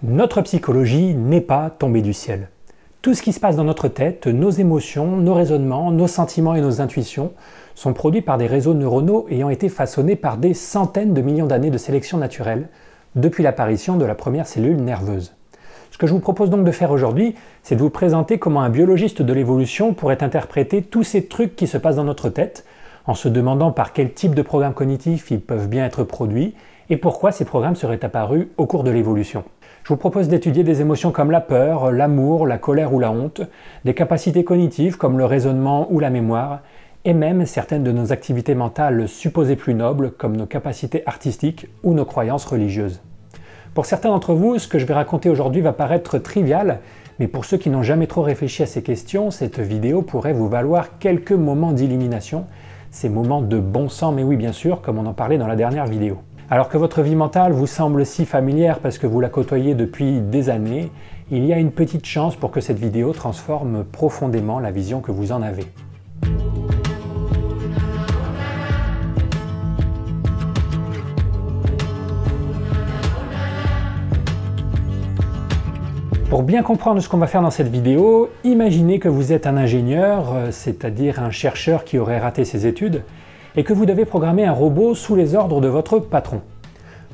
Notre psychologie n'est pas tombée du ciel. Tout ce qui se passe dans notre tête, nos émotions, nos raisonnements, nos sentiments et nos intuitions sont produits par des réseaux neuronaux ayant été façonnés par des centaines de millions d'années de sélection naturelle depuis l'apparition de la première cellule nerveuse. Ce que je vous propose donc de faire aujourd'hui, c'est de vous présenter comment un biologiste de l'évolution pourrait interpréter tous ces trucs qui se passent dans notre tête en se demandant par quel type de programmes cognitifs ils peuvent bien être produits et pourquoi ces programmes seraient apparus au cours de l'évolution. Je vous propose d'étudier des émotions comme la peur, l'amour, la colère ou la honte, des capacités cognitives comme le raisonnement ou la mémoire, et même certaines de nos activités mentales supposées plus nobles comme nos capacités artistiques ou nos croyances religieuses. Pour certains d'entre vous, ce que je vais raconter aujourd'hui va paraître trivial, mais pour ceux qui n'ont jamais trop réfléchi à ces questions, cette vidéo pourrait vous valoir quelques moments d'illumination, ces moments de bon sens, mais oui bien sûr, comme on en parlait dans la dernière vidéo. Alors que votre vie mentale vous semble si familière parce que vous la côtoyez depuis des années, il y a une petite chance pour que cette vidéo transforme profondément la vision que vous en avez. Pour bien comprendre ce qu'on va faire dans cette vidéo, imaginez que vous êtes un ingénieur, c'est-à-dire un chercheur qui aurait raté ses études, et que vous devez programmer un robot sous les ordres de votre patron.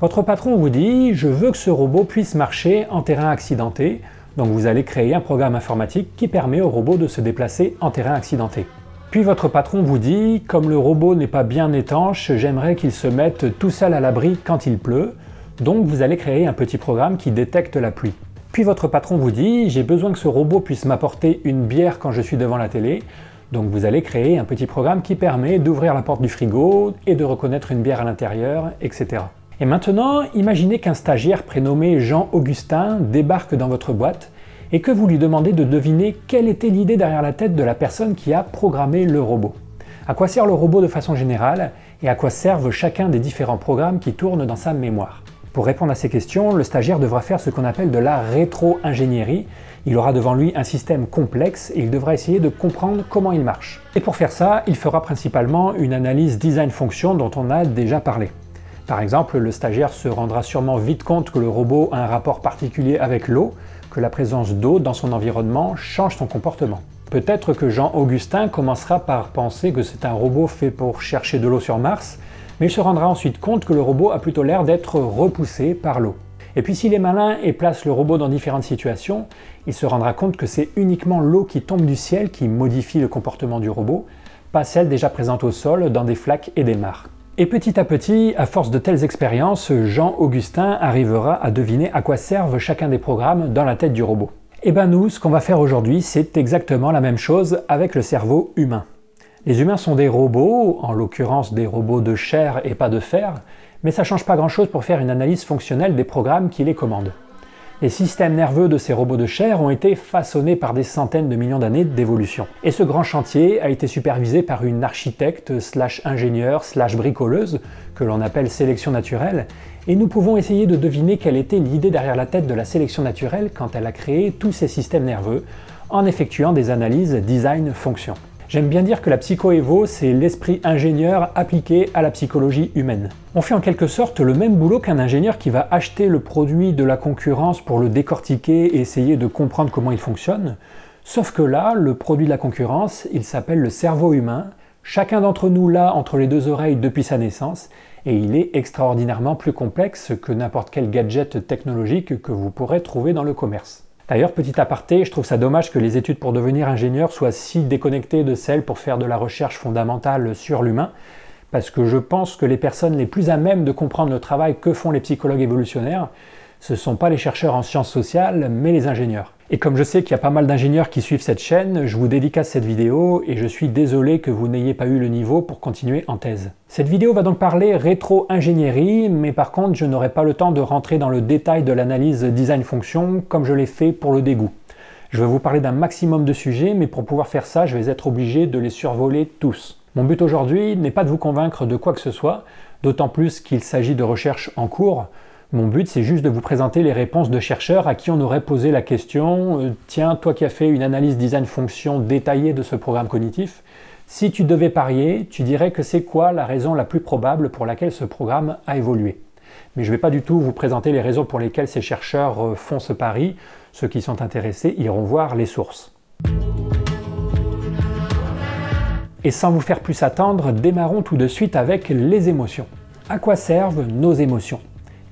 Votre patron vous dit « Je veux que ce robot puisse marcher en terrain accidenté », donc vous allez créer un programme informatique qui permet au robot de se déplacer en terrain accidenté. Puis votre patron vous dit « Comme le robot n'est pas bien étanche, j'aimerais qu'il se mette tout seul à l'abri quand il pleut », donc vous allez créer un petit programme qui détecte la pluie. Puis votre patron vous dit « J'ai besoin que ce robot puisse m'apporter une bière quand je suis devant la télé », donc vous allez créer un petit programme qui permet d'ouvrir la porte du frigo et de reconnaître une bière à l'intérieur, etc. Et maintenant, imaginez qu'un stagiaire prénommé Jean-Augustin débarque dans votre boîte et que vous lui demandez de deviner quelle était l'idée derrière la tête de la personne qui a programmé le robot. À quoi sert le robot de façon générale et à quoi servent chacun des différents programmes qui tournent dans sa mémoire. Pour répondre à ces questions, le stagiaire devra faire ce qu'on appelle de la rétro-ingénierie. Il aura devant lui un système complexe et il devra essayer de comprendre comment il marche. Et pour faire ça, il fera principalement une analyse design-fonction dont on a déjà parlé. Par exemple, le stagiaire se rendra sûrement vite compte que le robot a un rapport particulier avec l'eau, que la présence d'eau dans son environnement change son comportement. Peut-être que Jean-Augustin commencera par penser que c'est un robot fait pour chercher de l'eau sur Mars, mais il se rendra ensuite compte que le robot a plutôt l'air d'être repoussé par l'eau. Et puis s'il est malin et place le robot dans différentes situations, il se rendra compte que c'est uniquement l'eau qui tombe du ciel qui modifie le comportement du robot, pas celle déjà présente au sol dans des flaques et des mares. Et petit à petit, à force de telles expériences, Jean-Augustin arrivera à deviner à quoi servent chacun des programmes dans la tête du robot. Et ben nous, ce qu'on va faire aujourd'hui, c'est exactement la même chose avec le cerveau humain. Les humains sont des robots, en l'occurrence des robots de chair et pas de fer, mais ça ne change pas grand-chose pour faire une analyse fonctionnelle des programmes qui les commandent. Les systèmes nerveux de ces robots de chair ont été façonnés par des centaines de millions d'années d'évolution. Et ce grand chantier a été supervisé par une architecte / ingénieure / bricoleuse, que l'on appelle sélection naturelle, et nous pouvons essayer de deviner quelle était l'idée derrière la tête de la sélection naturelle quand elle a créé tous ces systèmes nerveux, en effectuant des analyses design-fonction. J'aime bien dire que la psycho-évo, c'est l'esprit ingénieur appliqué à la psychologie humaine. On fait en quelque sorte le même boulot qu'un ingénieur qui va acheter le produit de la concurrence pour le décortiquer et essayer de comprendre comment il fonctionne. Sauf que là, le produit de la concurrence, il s'appelle le cerveau humain. Chacun d'entre nous l'a entre les deux oreilles depuis sa naissance et il est extraordinairement plus complexe que n'importe quel gadget technologique que vous pourrez trouver dans le commerce. D'ailleurs, petit aparté, je trouve ça dommage que les études pour devenir ingénieur soient si déconnectées de celles pour faire de la recherche fondamentale sur l'humain, parce que je pense que les personnes les plus à même de comprendre le travail que font les psychologues évolutionnaires, ce ne sont pas les chercheurs en sciences sociales, mais les ingénieurs. Et comme je sais qu'il y a pas mal d'ingénieurs qui suivent cette chaîne, je vous dédicace cette vidéo et je suis désolé que vous n'ayez pas eu le niveau pour continuer en thèse. Cette vidéo va donc parler rétro-ingénierie, mais par contre je n'aurai pas le temps de rentrer dans le détail de l'analyse design-fonction comme je l'ai fait pour le dégoût. Je vais vous parler d'un maximum de sujets, mais pour pouvoir faire ça, je vais être obligé de les survoler tous. Mon but aujourd'hui n'est pas de vous convaincre de quoi que ce soit, d'autant plus qu'il s'agit de recherches en cours. Mon but, c'est juste de vous présenter les réponses de chercheurs à qui on aurait posé la question « Tiens, toi qui as fait une analyse design-fonction détaillée de ce programme cognitif, si tu devais parier, tu dirais que c'est quoi la raison la plus probable pour laquelle ce programme a évolué ?» Mais je ne vais pas du tout vous présenter les raisons pour lesquelles ces chercheurs font ce pari. Ceux qui sont intéressés iront voir les sources. Et sans vous faire plus attendre, démarrons tout de suite avec les émotions. À quoi servent nos émotions?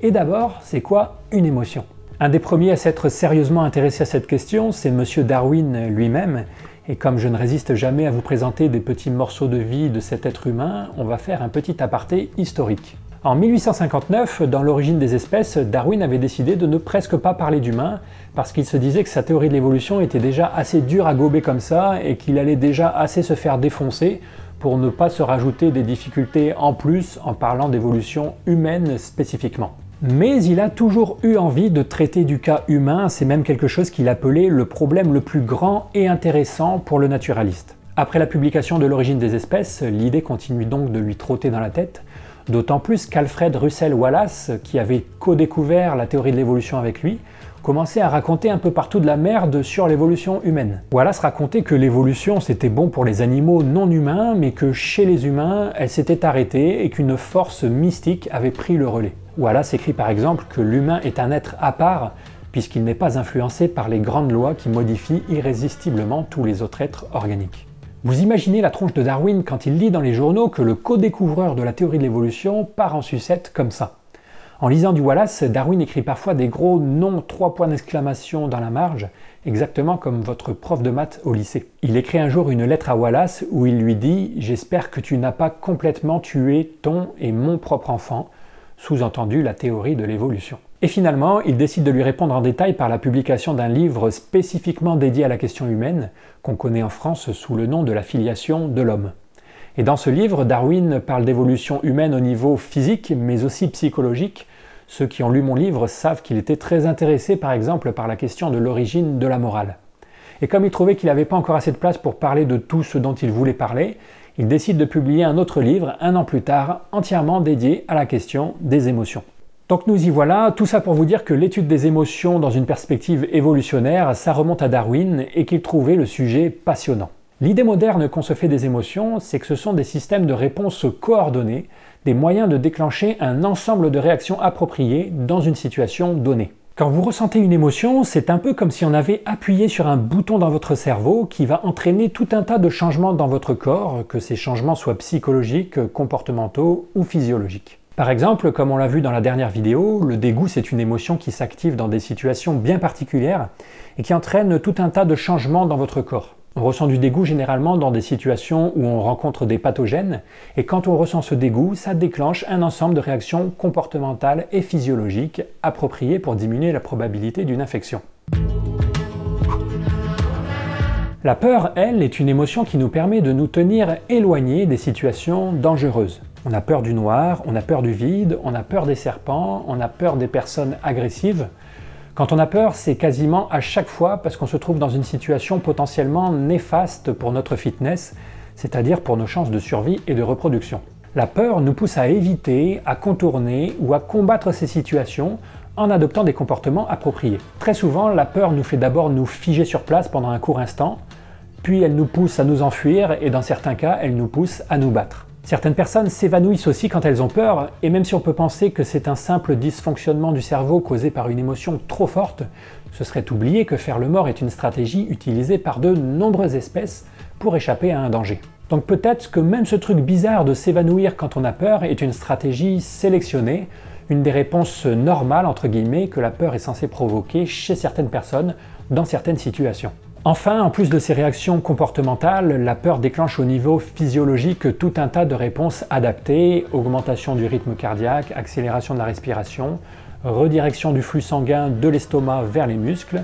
Et d'abord, c'est quoi une émotion? Un des premiers à s'être sérieusement intéressé à cette question, c'est Monsieur Darwin lui-même. Et comme je ne résiste jamais à vous présenter des petits morceaux de vie de cet être humain, on va faire un petit aparté historique. En 1859, dans l'origine des espèces, Darwin avait décidé de ne presque pas parler d'humains, parce qu'il se disait que sa théorie de l'évolution était déjà assez dure à gober comme ça, et qu'il allait déjà assez se faire défoncer pour ne pas se rajouter des difficultés en plus en parlant d'évolution humaine spécifiquement. Mais il a toujours eu envie de traiter du cas humain, c'est même quelque chose qu'il appelait le problème le plus grand et intéressant pour le naturaliste. Après la publication de l'origine des espèces, l'idée continue donc de lui trotter dans la tête, d'autant plus qu'Alfred Russel Wallace, qui avait co-découvert la théorie de l'évolution avec lui, commençait à raconter un peu partout de la merde sur l'évolution humaine. Wallace racontait que l'évolution c'était bon pour les animaux non humains, mais que chez les humains, elle s'était arrêtée et qu'une force mystique avait pris le relais. Wallace écrit par exemple que l'humain est un être à part, puisqu'il n'est pas influencé par les grandes lois qui modifient irrésistiblement tous les autres êtres organiques. Vous imaginez la tronche de Darwin quand il lit dans les journaux que le co-découvreur de la théorie de l'évolution part en sucette comme ça. En lisant du Wallace, Darwin écrit parfois des gros non 3 points d'exclamation dans la marge, exactement comme votre prof de maths au lycée. Il écrit un jour une lettre à Wallace où il lui dit « J'espère que tu n'as pas complètement tué ton et mon propre enfant », sous-entendu la théorie de l'évolution. Et finalement, il décide de lui répondre en détail par la publication d'un livre spécifiquement dédié à la question humaine, qu'on connaît en France sous le nom de la filiation de l'homme. Et dans ce livre, Darwin parle d'évolution humaine au niveau physique, mais aussi psychologique. Ceux qui ont lu mon livre savent qu'il était très intéressé par exemple par la question de l'origine de la morale. Et comme il trouvait qu'il n'avait pas encore assez de place pour parler de tout ce dont il voulait parler, il décide de publier un autre livre, un an plus tard, entièrement dédié à la question des émotions. Donc nous y voilà, tout ça pour vous dire que l'étude des émotions dans une perspective évolutionnaire, ça remonte à Darwin et qu'il trouvait le sujet passionnant. L'idée moderne qu'on se fait des émotions, c'est que ce sont des systèmes de réponse coordonnés, des moyens de déclencher un ensemble de réactions appropriées dans une situation donnée. Quand vous ressentez une émotion, c'est un peu comme si on avait appuyé sur un bouton dans votre cerveau qui va entraîner tout un tas de changements dans votre corps, que ces changements soient psychologiques, comportementaux ou physiologiques. Par exemple, comme on l'a vu dans la dernière vidéo, le dégoût c'est une émotion qui s'active dans des situations bien particulières et qui entraîne tout un tas de changements dans votre corps. On ressent du dégoût généralement dans des situations où on rencontre des pathogènes, et quand on ressent ce dégoût, ça déclenche un ensemble de réactions comportementales et physiologiques appropriées pour diminuer la probabilité d'une infection. La peur, elle, est une émotion qui nous permet de nous tenir éloignés des situations dangereuses. On a peur du noir, on a peur du vide, on a peur des serpents, on a peur des personnes agressives. Quand on a peur, c'est quasiment à chaque fois parce qu'on se trouve dans une situation potentiellement néfaste pour notre fitness, c'est-à-dire pour nos chances de survie et de reproduction. La peur nous pousse à éviter, à contourner ou à combattre ces situations en adoptant des comportements appropriés. Très souvent, la peur nous fait d'abord nous figer sur place pendant un court instant, puis elle nous pousse à nous enfuir et dans certains cas, elle nous pousse à nous battre. Certaines personnes s'évanouissent aussi quand elles ont peur, et même si on peut penser que c'est un simple dysfonctionnement du cerveau causé par une émotion trop forte, ce serait oublier que faire le mort est une stratégie utilisée par de nombreuses espèces pour échapper à un danger. Donc peut-être que même ce truc bizarre de s'évanouir quand on a peur est une stratégie sélectionnée, une des réponses normales entre guillemets que la peur est censée provoquer chez certaines personnes dans certaines situations. Enfin, en plus de ces réactions comportementales, la peur déclenche au niveau physiologique tout un tas de réponses adaptées, augmentation du rythme cardiaque, accélération de la respiration, redirection du flux sanguin de l'estomac vers les muscles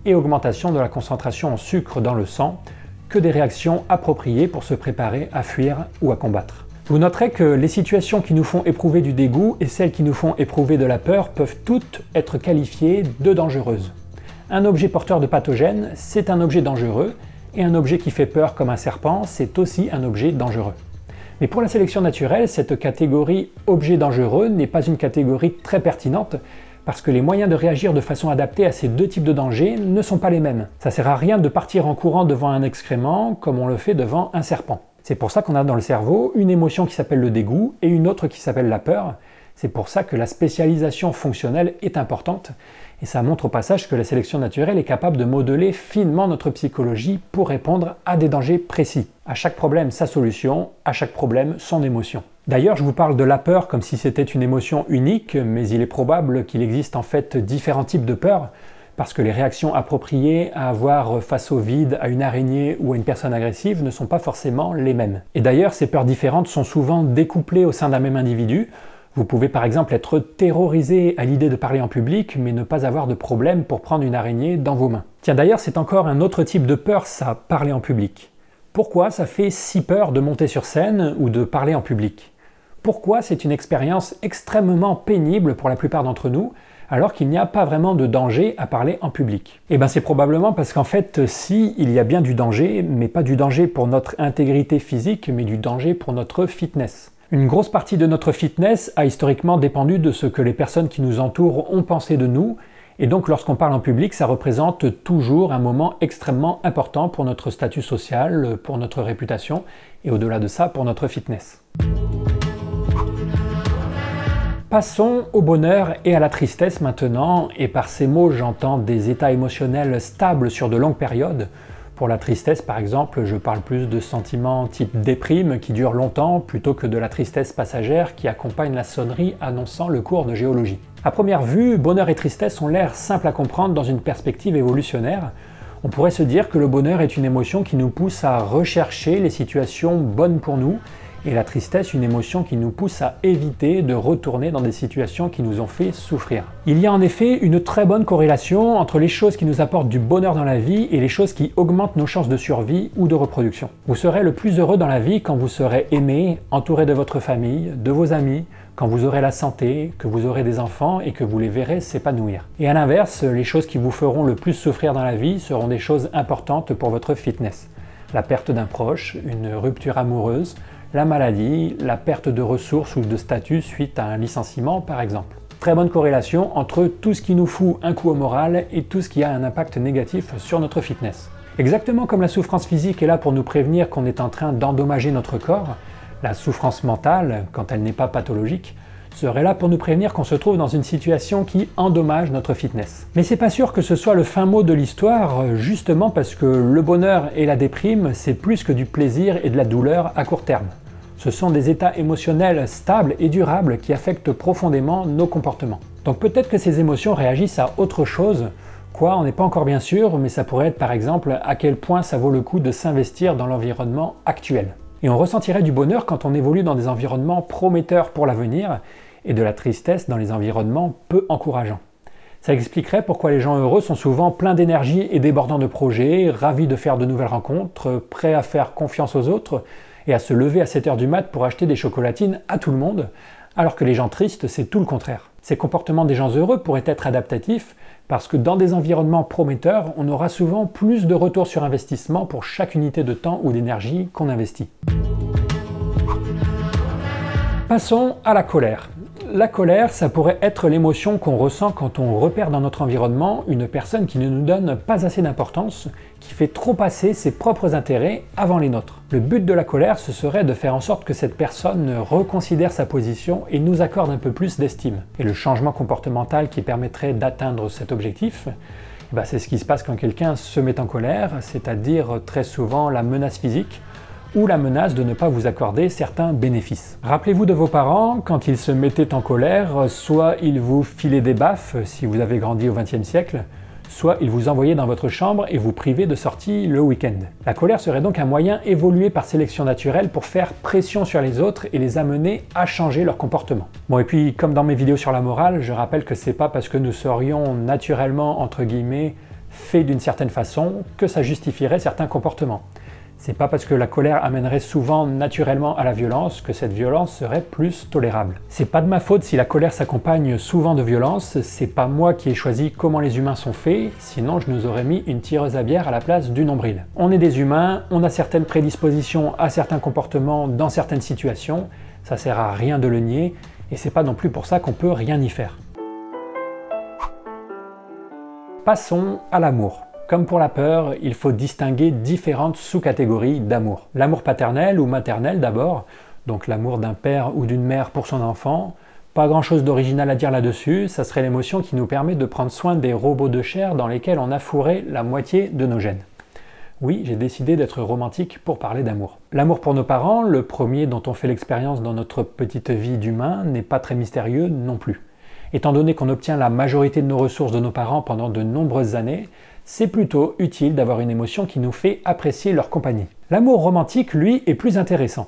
et augmentation de la concentration en sucre dans le sang, que des réactions appropriées pour se préparer à fuir ou à combattre. Vous noterez que les situations qui nous font éprouver du dégoût et celles qui nous font éprouver de la peur peuvent toutes être qualifiées de dangereuses. Un objet porteur de pathogènes, c'est un objet dangereux, et un objet qui fait peur comme un serpent, c'est aussi un objet dangereux. Mais pour la sélection naturelle, cette catégorie objet dangereux n'est pas une catégorie très pertinente, parce que les moyens de réagir de façon adaptée à ces deux types de dangers ne sont pas les mêmes. Ça sert à rien de partir en courant devant un excrément comme on le fait devant un serpent. C'est pour ça qu'on a dans le cerveau une émotion qui s'appelle le dégoût et une autre qui s'appelle la peur, C'est pour ça que la spécialisation fonctionnelle est importante, et ça montre au passage que la sélection naturelle est capable de modeler finement notre psychologie pour répondre à des dangers précis. À chaque problème, sa solution, à chaque problème, son émotion. D'ailleurs, je vous parle de la peur comme si c'était une émotion unique, mais il est probable qu'il existe en fait différents types de peur, parce que les réactions appropriées à avoir face au vide, à une araignée ou à une personne agressive ne sont pas forcément les mêmes. Et d'ailleurs, ces peurs différentes sont souvent découplées au sein d'un même individu. Vous pouvez par exemple être terrorisé à l'idée de parler en public, mais ne pas avoir de problème pour prendre une araignée dans vos mains. Tiens, d'ailleurs, c'est encore un autre type de peur, ça, parler en public. Pourquoi ça fait si peur de monter sur scène ou de parler en public? Pourquoi c'est une expérience extrêmement pénible pour la plupart d'entre nous, alors qu'il n'y a pas vraiment de danger à parler en public? Eh bien c'est probablement parce qu'en fait, si, il y a bien du danger, mais pas du danger pour notre intégrité physique, mais du danger pour notre fitness. Une grosse partie de notre fitness a historiquement dépendu de ce que les personnes qui nous entourent ont pensé de nous, et donc lorsqu'on parle en public, ça représente toujours un moment extrêmement important pour notre statut social, pour notre réputation, et au-delà de ça, pour notre fitness. Passons au bonheur et à la tristesse maintenant, et par ces mots j'entends des états émotionnels stables sur de longues périodes. Pour la tristesse par exemple, je parle plus de sentiments type déprime qui durent longtemps plutôt que de la tristesse passagère qui accompagne la sonnerie annonçant le cours de géologie. À première vue, bonheur et tristesse ont l'air simples à comprendre dans une perspective évolutionnaire. On pourrait se dire que le bonheur est une émotion qui nous pousse à rechercher les situations bonnes pour nous, et la tristesse, une émotion qui nous pousse à éviter de retourner dans des situations qui nous ont fait souffrir. Il y a en effet une très bonne corrélation entre les choses qui nous apportent du bonheur dans la vie et les choses qui augmentent nos chances de survie ou de reproduction. Vous serez le plus heureux dans la vie quand vous serez aimé, entouré de votre famille, de vos amis, quand vous aurez la santé, que vous aurez des enfants et que vous les verrez s'épanouir. Et à l'inverse, les choses qui vous feront le plus souffrir dans la vie seront des choses importantes pour votre fitness. La perte d'un proche, une rupture amoureuse, la maladie, la perte de ressources ou de statut suite à un licenciement par exemple. Très bonne corrélation entre tout ce qui nous fout un coup au moral et tout ce qui a un impact négatif sur notre fitness. Exactement comme la souffrance physique est là pour nous prévenir qu'on est en train d'endommager notre corps, la souffrance mentale, quand elle n'est pas pathologique, serait là pour nous prévenir qu'on se trouve dans une situation qui endommage notre fitness. Mais c'est pas sûr que ce soit le fin mot de l'histoire, justement parce que le bonheur et la déprime, c'est plus que du plaisir et de la douleur à court terme. Ce sont des états émotionnels stables et durables qui affectent profondément nos comportements. Donc peut-être que ces émotions réagissent à autre chose, quoi, on n'est pas encore bien sûr, mais ça pourrait être par exemple à quel point ça vaut le coup de s'investir dans l'environnement actuel. Et on ressentirait du bonheur quand on évolue dans des environnements prometteurs pour l'avenir, et de la tristesse dans les environnements peu encourageants. Ça expliquerait pourquoi les gens heureux sont souvent pleins d'énergie et débordants de projets, ravis de faire de nouvelles rencontres, prêts à faire confiance aux autres, et à se lever à 7 h du mat pour acheter des chocolatines à tout le monde, alors que les gens tristes, c'est tout le contraire. Ces comportements des gens heureux pourraient être adaptatifs, parce que dans des environnements prometteurs, on aura souvent plus de retour sur investissement pour chaque unité de temps ou d'énergie qu'on investit. Passons à la colère. La colère, ça pourrait être l'émotion qu'on ressent quand on repère dans notre environnement une personne qui ne nous donne pas assez d'importance, qui fait trop passer ses propres intérêts avant les nôtres. Le but de la colère, ce serait de faire en sorte que cette personne reconsidère sa position et nous accorde un peu plus d'estime. Et le changement comportemental qui permettrait d'atteindre cet objectif, c'est ce qui se passe quand quelqu'un se met en colère, c'est-à-dire très souvent la menace physique, ou la menace de ne pas vous accorder certains bénéfices. Rappelez-vous de vos parents, quand ils se mettaient en colère, soit ils vous filaient des baffes, si vous avez grandi au XXe siècle, soit ils vous envoyaient dans votre chambre et vous privaient de sortie le week-end. La colère serait donc un moyen évolué par sélection naturelle pour faire pression sur les autres et les amener à changer leur comportement. Bon, et puis comme dans mes vidéos sur la morale, je rappelle que c'est pas parce que nous serions naturellement, entre guillemets, faits d'une certaine façon, que ça justifierait certains comportements. C'est pas parce que la colère amènerait souvent naturellement à la violence que cette violence serait plus tolérable. C'est pas de ma faute si la colère s'accompagne souvent de violence, c'est pas moi qui ai choisi comment les humains sont faits, sinon je nous aurais mis une tireuse à bière à la place du nombril. On est des humains, on a certaines prédispositions à certains comportements dans certaines situations, ça sert à rien de le nier, et c'est pas non plus pour ça qu'on peut rien y faire. Passons à l'amour. Comme pour la peur, il faut distinguer différentes sous-catégories d'amour. L'amour paternel ou maternel d'abord, donc l'amour d'un père ou d'une mère pour son enfant, Pas grand chose d'original à dire là-dessus, ça serait l'émotion qui nous permet de prendre soin des robots de chair dans lesquels on a fourré la moitié de nos gènes. Oui, j'ai décidé d'être romantique pour parler d'amour. L'amour pour nos parents, le premier dont on fait l'expérience dans notre petite vie d'humain, n'est pas très mystérieux non plus. Étant donné qu'on obtient la majorité de nos ressources de nos parents pendant de nombreuses années, c'est plutôt utile d'avoir une émotion qui nous fait apprécier leur compagnie. L'amour romantique, lui, est plus intéressant.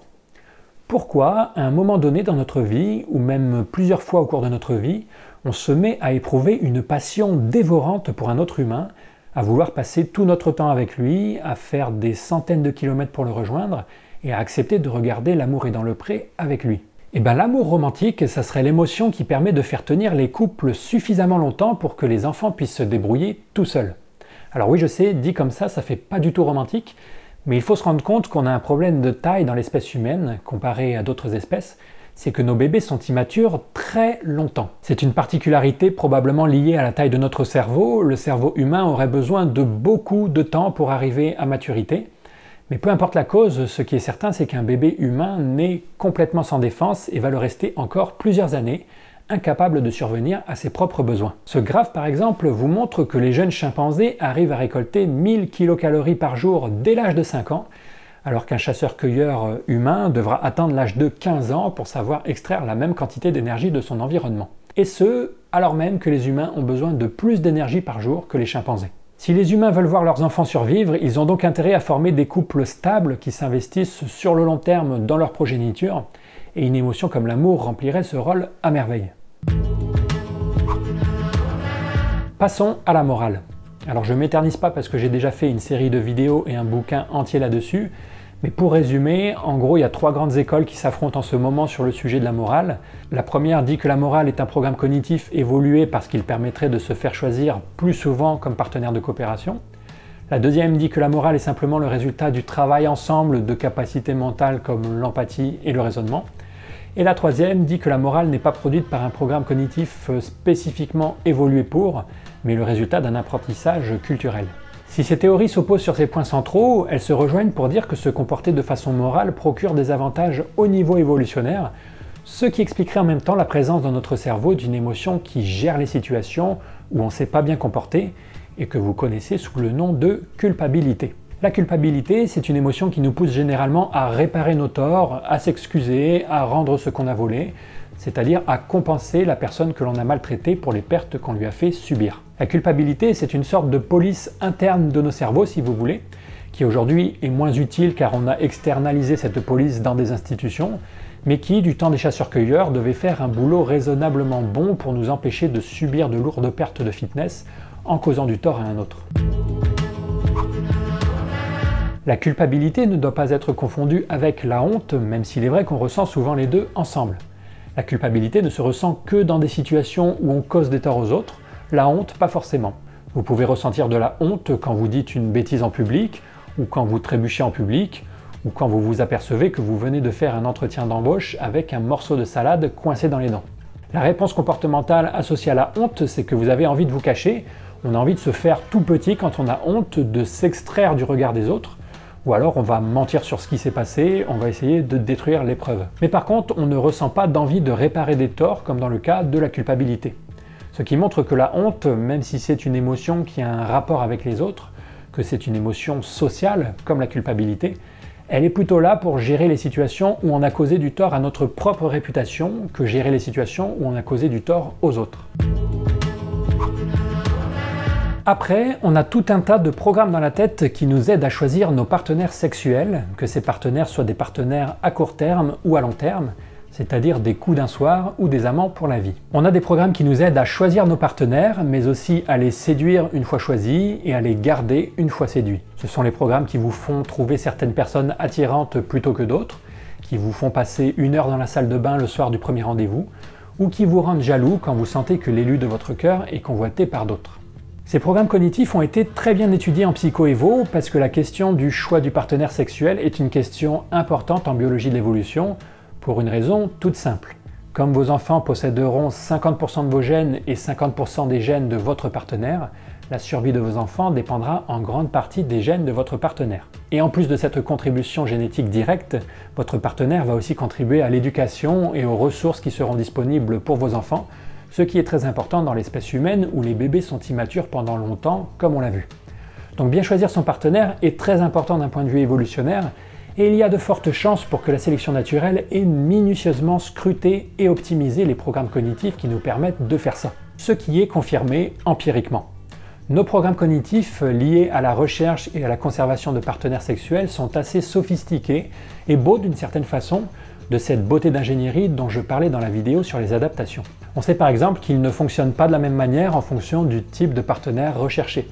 Pourquoi, à un moment donné dans notre vie, ou même plusieurs fois au cours de notre vie, on se met à éprouver une passion dévorante pour un autre humain, à vouloir passer tout notre temps avec lui, à faire des centaines de kilomètres pour le rejoindre, et à accepter de regarder L'amour est dans le pré avec lui? Et bien l'amour romantique, ça serait l'émotion qui permet de faire tenir les couples suffisamment longtemps pour que les enfants puissent se débrouiller tout seuls. Alors oui, je sais, dit comme ça fait pas du tout romantique, mais il faut se rendre compte qu'on a un problème de taille dans l'espèce humaine, comparé à d'autres espèces, c'est que nos bébés sont immatures très longtemps. C'est une particularité probablement liée à la taille de notre cerveau. Le cerveau humain aurait besoin de beaucoup de temps pour arriver à maturité. Mais peu importe la cause, ce qui est certain, c'est qu'un bébé humain naît complètement sans défense et va le rester encore plusieurs années, incapable de survenir à ses propres besoins. Ce graphe, par exemple, vous montre que les jeunes chimpanzés arrivent à récolter 1000 kcal par jour dès l'âge de 5 ans, alors qu'un chasseur-cueilleur humain devra atteindre l'âge de 15 ans pour savoir extraire la même quantité d'énergie de son environnement. Et ce, alors même que les humains ont besoin de plus d'énergie par jour que les chimpanzés. Si les humains veulent voir leurs enfants survivre, ils ont donc intérêt à former des couples stables qui s'investissent sur le long terme dans leur progéniture, et une émotion comme l'amour remplirait ce rôle à merveille. Passons à la morale. Alors je ne m'éternise pas parce que j'ai déjà fait une série de vidéos et un bouquin entier là-dessus, mais pour résumer, en gros il y a 3 grandes écoles qui s'affrontent en ce moment sur le sujet de la morale. La première dit que la morale est un programme cognitif évolué parce qu'il permettrait de se faire choisir plus souvent comme partenaire de coopération. La deuxième dit que la morale est simplement le résultat du travail ensemble de capacités mentales comme l'empathie et le raisonnement. Et la troisième dit que la morale n'est pas produite par un programme cognitif spécifiquement évolué pour, mais le résultat d'un apprentissage culturel. Si ces théories s'opposent sur ces points centraux, elles se rejoignent pour dire que se comporter de façon morale procure des avantages au niveau évolutionnaire, ce qui expliquerait en même temps la présence dans notre cerveau d'une émotion qui gère les situations où on ne s'est pas bien comporté et que vous connaissez sous le nom de culpabilité. La culpabilité, c'est une émotion qui nous pousse généralement à réparer nos torts, à s'excuser, à rendre ce qu'on a volé, c'est-à-dire à compenser la personne que l'on a maltraitée pour les pertes qu'on lui a fait subir. La culpabilité, c'est une sorte de police interne de nos cerveaux, si vous voulez, qui aujourd'hui est moins utile car on a externalisé cette police dans des institutions, mais qui, du temps des chasseurs-cueilleurs, devait faire un boulot raisonnablement bon pour nous empêcher de subir de lourdes pertes de fitness en causant du tort à un autre. La culpabilité ne doit pas être confondue avec la honte, même s'il est vrai qu'on ressent souvent les deux ensemble. La culpabilité ne se ressent que dans des situations où on cause des torts aux autres, la honte pas forcément. Vous pouvez ressentir de la honte quand vous dites une bêtise en public, ou quand vous trébuchez en public, ou quand vous vous apercevez que vous venez de faire un entretien d'embauche avec un morceau de salade coincé dans les dents. La réponse comportementale associée à la honte, c'est que vous avez envie de vous cacher, on a envie de se faire tout petit quand on a honte, de s'extraire du regard des autres, ou alors on va mentir sur ce qui s'est passé, on va essayer de détruire l'épreuve. Mais par contre, on ne ressent pas d'envie de réparer des torts comme dans le cas de la culpabilité. Ce qui montre que la honte, même si c'est une émotion qui a un rapport avec les autres, que c'est une émotion sociale comme la culpabilité, elle est plutôt là pour gérer les situations où on a causé du tort à notre propre réputation que gérer les situations où on a causé du tort aux autres. Après, on a tout un tas de programmes dans la tête qui nous aident à choisir nos partenaires sexuels, que ces partenaires soient des partenaires à court terme ou à long terme, c'est-à-dire des coups d'un soir ou des amants pour la vie. On a des programmes qui nous aident à choisir nos partenaires, mais aussi à les séduire une fois choisis et à les garder une fois séduits. Ce sont les programmes qui vous font trouver certaines personnes attirantes plutôt que d'autres, qui vous font passer 1 heure dans la salle de bain le soir du premier rendez-vous, ou qui vous rendent jaloux quand vous sentez que l'élu de votre cœur est convoité par d'autres. Ces programmes cognitifs ont été très bien étudiés en psycho-évo parce que la question du choix du partenaire sexuel est une question importante en biologie de l'évolution pour une raison toute simple. Comme vos enfants posséderont 50% de vos gènes et 50% des gènes de votre partenaire, La survie de vos enfants dépendra en grande partie des gènes de votre partenaire. Et en plus de cette contribution génétique directe, votre partenaire va aussi contribuer à l'éducation et aux ressources qui seront disponibles pour vos enfants, ce qui est très important dans l'espèce humaine où les bébés sont immatures pendant longtemps, comme on l'a vu. Donc bien choisir son partenaire est très important d'un point de vue évolutionnaire, et il y a de fortes chances pour que la sélection naturelle ait minutieusement scruté et optimisé les programmes cognitifs qui nous permettent de faire ça, ce qui est confirmé empiriquement. Nos programmes cognitifs liés à la recherche et à la conservation de partenaires sexuels sont assez sophistiqués et beaux d'une certaine façon, de cette beauté d'ingénierie dont je parlais dans la vidéo sur les adaptations. On sait par exemple qu'ils ne fonctionnent pas de la même manière en fonction du type de partenaire recherché.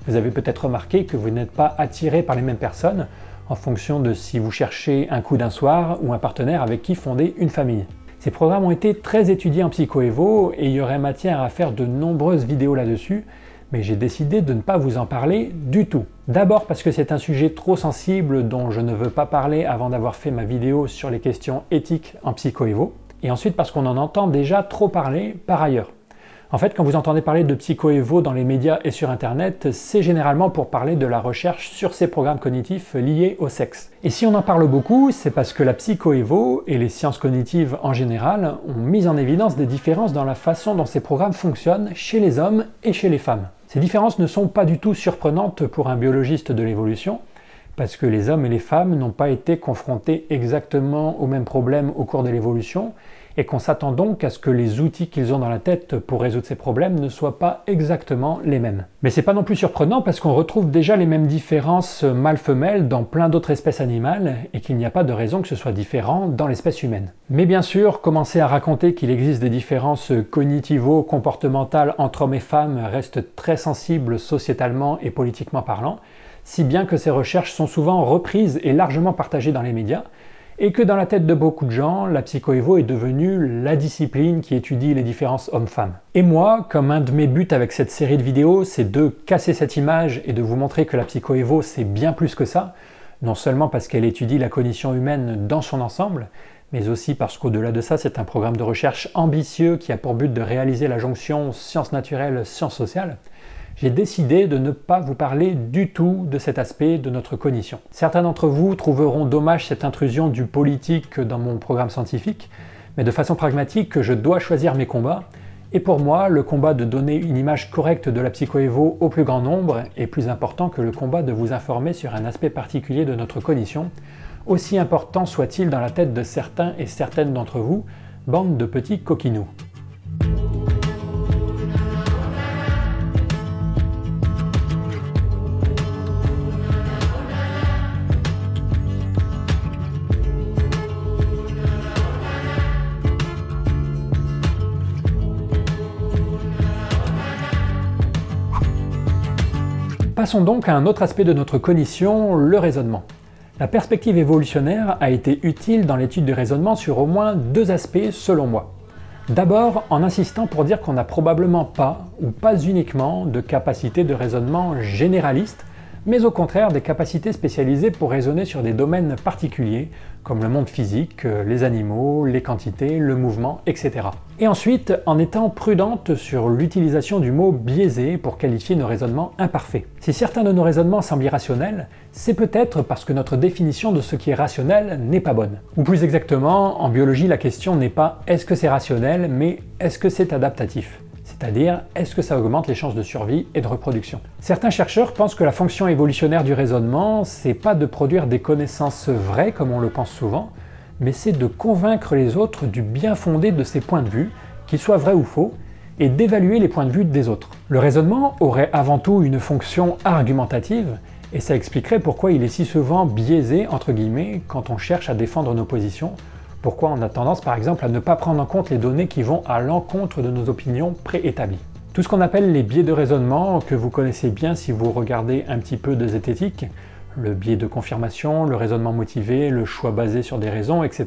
Vous avez peut-être remarqué que vous n'êtes pas attiré par les mêmes personnes en fonction de si vous cherchez un coup d'un soir ou un partenaire avec qui fonder une famille. Ces programmes ont été très étudiés en psycho-évo et il y aurait matière à faire de nombreuses vidéos là-dessus, mais j'ai décidé de ne pas vous en parler du tout. D'abord parce que c'est un sujet trop sensible dont je ne veux pas parler avant d'avoir fait ma vidéo sur les questions éthiques en psycho-évo, et ensuite parce qu'on en entend déjà trop parler par ailleurs. En fait, quand vous entendez parler de psycho-évo dans les médias et sur internet, c'est généralement pour parler de la recherche sur ces programmes cognitifs liés au sexe. Et si on en parle beaucoup, c'est parce que la psycho-évo et les sciences cognitives en général ont mis en évidence des différences dans la façon dont ces programmes fonctionnent chez les hommes et chez les femmes. Ces différences ne sont pas du tout surprenantes pour un biologiste de l'évolution, parce que les hommes et les femmes n'ont pas été confrontés exactement aux mêmes problèmes au cours de l'évolution, et qu'on s'attend donc à ce que les outils qu'ils ont dans la tête pour résoudre ces problèmes ne soient pas exactement les mêmes. Mais c'est pas non plus surprenant parce qu'on retrouve déjà les mêmes différences mâle-femelle dans plein d'autres espèces animales et qu'il n'y a pas de raison que ce soit différent dans l'espèce humaine. Mais bien sûr, commencer à raconter qu'il existe des différences cognitivo-comportementales entre hommes et femmes reste très sensible sociétalement et politiquement parlant, si bien que ces recherches sont souvent reprises et largement partagées dans les médias, et que dans la tête de beaucoup de gens, la psycho-évo est devenue la discipline qui étudie les différences hommes-femmes. Et moi, comme un de mes buts avec cette série de vidéos, c'est de casser cette image et de vous montrer que la psycho-évo c'est bien plus que ça, non seulement parce qu'elle étudie la cognition humaine dans son ensemble, mais aussi parce qu'au-delà de ça, c'est un programme de recherche ambitieux qui a pour but de réaliser la jonction sciences naturelles, sciences sociales. J'ai décidé de ne pas vous parler du tout de cet aspect de notre cognition. Certains d'entre vous trouveront dommage cette intrusion du politique dans mon programme scientifique, mais de façon pragmatique, je dois choisir mes combats, et pour moi, le combat de donner une image correcte de la psycho-évo au plus grand nombre est plus important que le combat de vous informer sur un aspect particulier de notre cognition, aussi important soit-il dans la tête de certains et certaines d'entre vous, bande de petits coquinous. Passons donc à un autre aspect de notre cognition, le raisonnement. La perspective évolutionnaire a été utile dans l'étude du raisonnement sur au moins deux aspects selon moi. D'abord, en insistant pour dire qu'on n'a probablement pas, ou pas uniquement, de capacité de raisonnement généraliste, mais au contraire des capacités spécialisées pour raisonner sur des domaines particuliers, comme le monde physique, les animaux, les quantités, le mouvement, etc. Et ensuite, en étant prudente sur l'utilisation du mot biaisé pour qualifier nos raisonnements imparfaits. Si certains de nos raisonnements semblent irrationnels, c'est peut-être parce que notre définition de ce qui est rationnel n'est pas bonne. Ou plus exactement, en biologie, la question n'est pas est-ce que c'est rationnel, mais est-ce que c'est adaptatif ? C'est-à-dire, est-ce que ça augmente les chances de survie et de reproduction? Certains chercheurs pensent que la fonction évolutionnaire du raisonnement, c'est pas de produire des connaissances vraies comme on le pense souvent, mais c'est de convaincre les autres du bien fondé de ces points de vue, qu'ils soient vrais ou faux, et d'évaluer les points de vue des autres. Le raisonnement aurait avant tout une fonction argumentative, et ça expliquerait pourquoi il est si souvent biaisé, entre guillemets, quand on cherche à défendre nos positions, pourquoi on a tendance par exemple à ne pas prendre en compte les données qui vont à l'encontre de nos opinions préétablies. Tout ce qu'on appelle les biais de raisonnement, que vous connaissez bien si vous regardez un petit peu de zététique, le biais de confirmation, le raisonnement motivé, le choix basé sur des raisons, etc.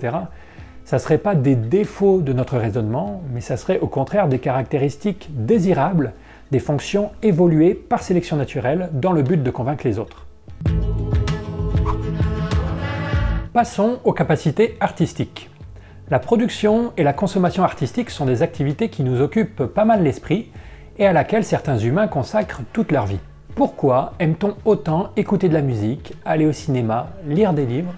Ça ne serait pas des défauts de notre raisonnement, mais ça serait au contraire des caractéristiques désirables, des fonctions évoluées par sélection naturelle dans le but de convaincre les autres. Passons aux capacités artistiques. La production et la consommation artistique sont des activités qui nous occupent pas mal l'esprit et à laquelle certains humains consacrent toute leur vie. Pourquoi aime-t-on autant écouter de la musique, aller au cinéma, lire des livres?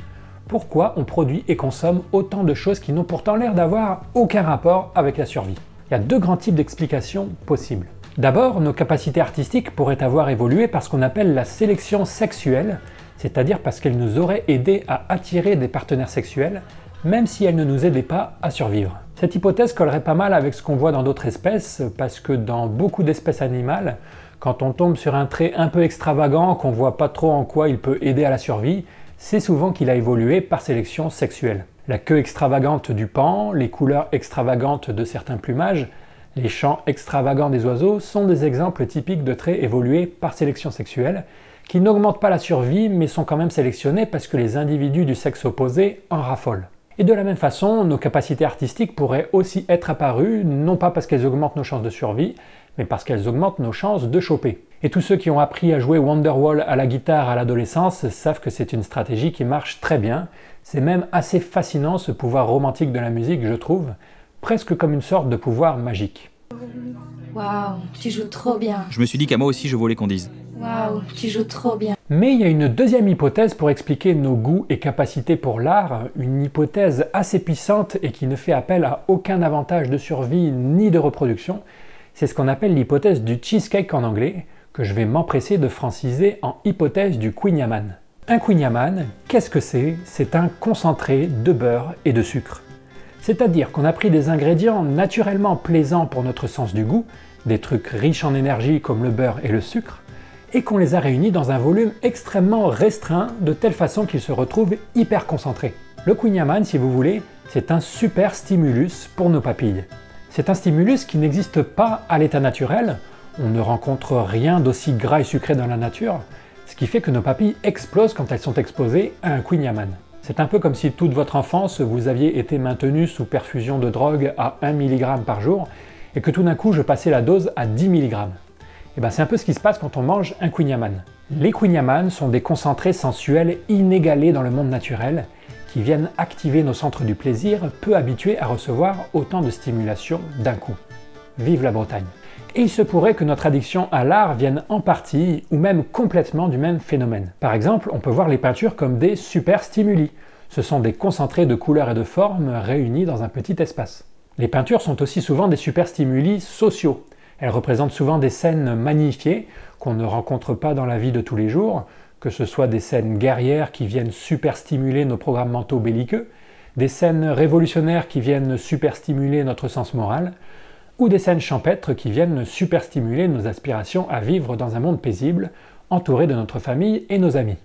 Pourquoi on produit et consomme autant de choses qui n'ont pourtant l'air d'avoir aucun rapport avec la survie? Il y a deux grands types d'explications possibles. D'abord, nos capacités artistiques pourraient avoir évolué par ce qu'on appelle la sélection sexuelle, c'est-à-dire parce qu'elles nous auraient aidé à attirer des partenaires sexuels, même si elles ne nous aidaient pas à survivre. Cette hypothèse collerait pas mal avec ce qu'on voit dans d'autres espèces, parce que dans beaucoup d'espèces animales, quand on tombe sur un trait un peu extravagant, qu'on voit pas trop en quoi il peut aider à la survie, c'est souvent qu'il a évolué par sélection sexuelle. La queue extravagante du paon, les couleurs extravagantes de certains plumages, les chants extravagants des oiseaux sont des exemples typiques de traits évolués par sélection sexuelle, qui n'augmentent pas la survie mais sont quand même sélectionnés parce que les individus du sexe opposé en raffolent. Et de la même façon, nos capacités artistiques pourraient aussi être apparues, non pas parce qu'elles augmentent nos chances de survie, mais parce qu'elles augmentent nos chances de choper. Et tous ceux qui ont appris à jouer Wonderwall à la guitare à l'adolescence savent que c'est une stratégie qui marche très bien. C'est même assez fascinant ce pouvoir romantique de la musique, je trouve, presque comme une sorte de pouvoir magique. Waouh, tu joues trop bien. Je me suis dit qu'à moi aussi je voulais qu'on dise. Waouh, tu joues trop bien. Mais il y a une deuxième hypothèse pour expliquer nos goûts et capacités pour l'art, une hypothèse assez puissante et qui ne fait appel à aucun avantage de survie ni de reproduction. C'est ce qu'on appelle l'hypothèse du cheesecake en anglais, que je vais m'empresser de franciser en hypothèse du kouign-amann. Un kouign-amann, qu'est-ce que c'est? C'est un concentré de beurre et de sucre. C'est-à-dire qu'on a pris des ingrédients naturellement plaisants pour notre sens du goût, des trucs riches en énergie comme le beurre et le sucre, et qu'on les a réunis dans un volume extrêmement restreint de telle façon qu'ils se retrouvent hyper concentrés. Le kouign-amann, si vous voulez, c'est un super stimulus pour nos papilles. C'est un stimulus qui n'existe pas à l'état naturel, on ne rencontre rien d'aussi gras et sucré dans la nature, ce qui fait que nos papilles explosent quand elles sont exposées à un kouign-amann. C'est un peu comme si toute votre enfance vous aviez été maintenu sous perfusion de drogue à 1 mg par jour et que tout d'un coup je passais la dose à 10 mg. Et bien c'est un peu ce qui se passe quand on mange un kouign-amann. Les kouign-amann sont des concentrés sensuels inégalés dans le monde naturel qui viennent activer nos centres du plaisir peu habitués à recevoir autant de stimulation d'un coup. Vive la Bretagne! Et il se pourrait que notre addiction à l'art vienne en partie ou même complètement du même phénomène. Par exemple, on peut voir les peintures comme des super stimuli. Ce sont des concentrés de couleurs et de formes réunis dans un petit espace. Les peintures sont aussi souvent des super stimuli sociaux. Elles représentent souvent des scènes magnifiées qu'on ne rencontre pas dans la vie de tous les jours, que ce soit des scènes guerrières qui viennent super stimuler nos programmes mentaux belliqueux, des scènes révolutionnaires qui viennent super stimuler notre sens moral, ou des scènes champêtres qui viennent super stimuler nos aspirations à vivre dans un monde paisible, entouré de notre famille et nos amis.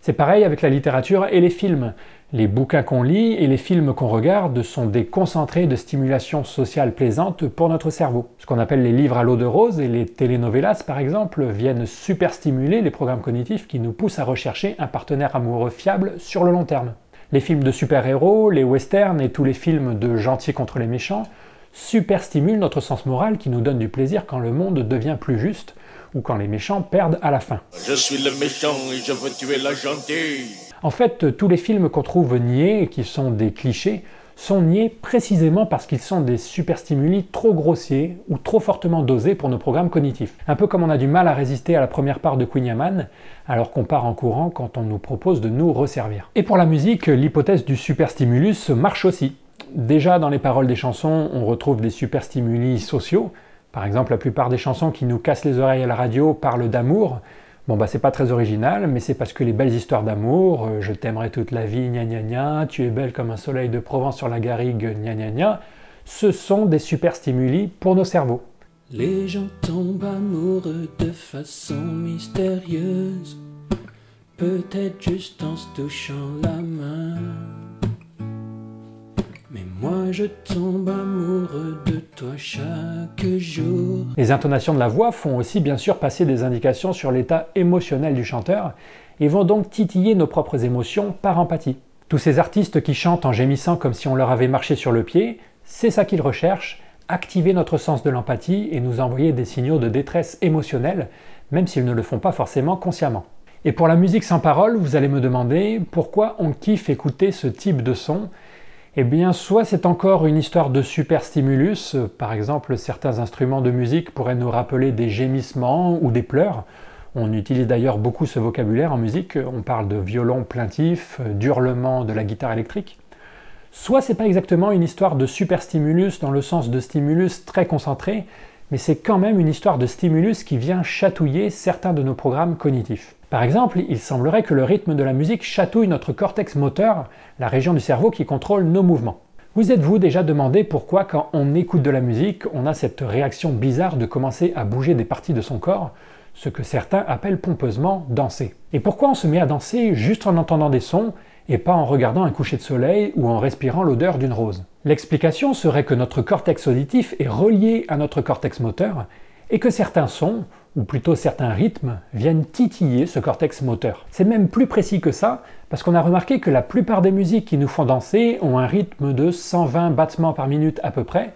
C'est pareil avec la littérature et les films. Les bouquins qu'on lit et les films qu'on regarde sont des concentrés de stimulation sociale plaisante pour notre cerveau. Ce qu'on appelle les livres à l'eau de rose et les telenovelas par exemple viennent super stimuler les programmes cognitifs qui nous poussent à rechercher un partenaire amoureux fiable sur le long terme. Les films de super-héros, les westerns et tous les films de gentils contre les méchants super stimulent notre sens moral qui nous donne du plaisir quand le monde devient plus juste ou quand les méchants perdent à la fin. Je suis le méchant et je veux tuer la gentille. En fait, tous les films qu'on trouve niais, qui sont des clichés, sont niais précisément parce qu'ils sont des superstimuli trop grossiers ou trop fortement dosés pour nos programmes cognitifs. Un peu comme on a du mal à résister à la première part de kouign-amann, alors qu'on part en courant quand on nous propose de nous resservir. Et pour la musique, l'hypothèse du superstimulus marche aussi. Déjà dans les paroles des chansons, on retrouve des superstimuli sociaux. Par exemple, la plupart des chansons qui nous cassent les oreilles à la radio parlent d'amour. Bon bah c'est pas très original, mais c'est parce que les belles histoires d'amour, je t'aimerai toute la vie, gna gna gna, tu es belle comme un soleil de Provence sur la garrigue, gna gna gna, ce sont des super stimuli pour nos cerveaux. Les gens tombent amoureux de façon mystérieuse, peut-être juste en se touchant la main. Mais moi je tombe amoureux de toi chaque jour. Les intonations de la voix font aussi bien sûr passer des indications sur l'état émotionnel du chanteur et vont donc titiller nos propres émotions par empathie. Tous ces artistes qui chantent en gémissant comme si on leur avait marché sur le pied, c'est ça qu'ils recherchent, activer notre sens de l'empathie et nous envoyer des signaux de détresse émotionnelle, même s'ils ne le font pas forcément consciemment. Et pour la musique sans parole, vous allez me demander pourquoi on kiffe écouter ce type de son. Eh bien, soit c'est encore une histoire de superstimulus, par exemple certains instruments de musique pourraient nous rappeler des gémissements ou des pleurs. On utilise d'ailleurs beaucoup ce vocabulaire en musique, on parle de violon plaintif, d'hurlement de la guitare électrique. Soit c'est pas exactement une histoire de superstimulus dans le sens de stimulus très concentré, mais c'est quand même une histoire de stimulus qui vient chatouiller certains de nos programmes cognitifs. Par exemple, il semblerait que le rythme de la musique chatouille notre cortex moteur, la région du cerveau qui contrôle nos mouvements. Vous êtes-vous déjà demandé pourquoi quand on écoute de la musique, on a cette réaction bizarre de commencer à bouger des parties de son corps, ce que certains appellent pompeusement danser? Et pourquoi on se met à danser juste en entendant des sons et pas en regardant un coucher de soleil ou en respirant l'odeur d'une rose? L'explication serait que notre cortex auditif est relié à notre cortex moteur et que certains sons, ou plutôt certains rythmes, viennent titiller ce cortex moteur. C'est même plus précis que ça, parce qu'on a remarqué que la plupart des musiques qui nous font danser ont un rythme de 120 battements par minute à peu près,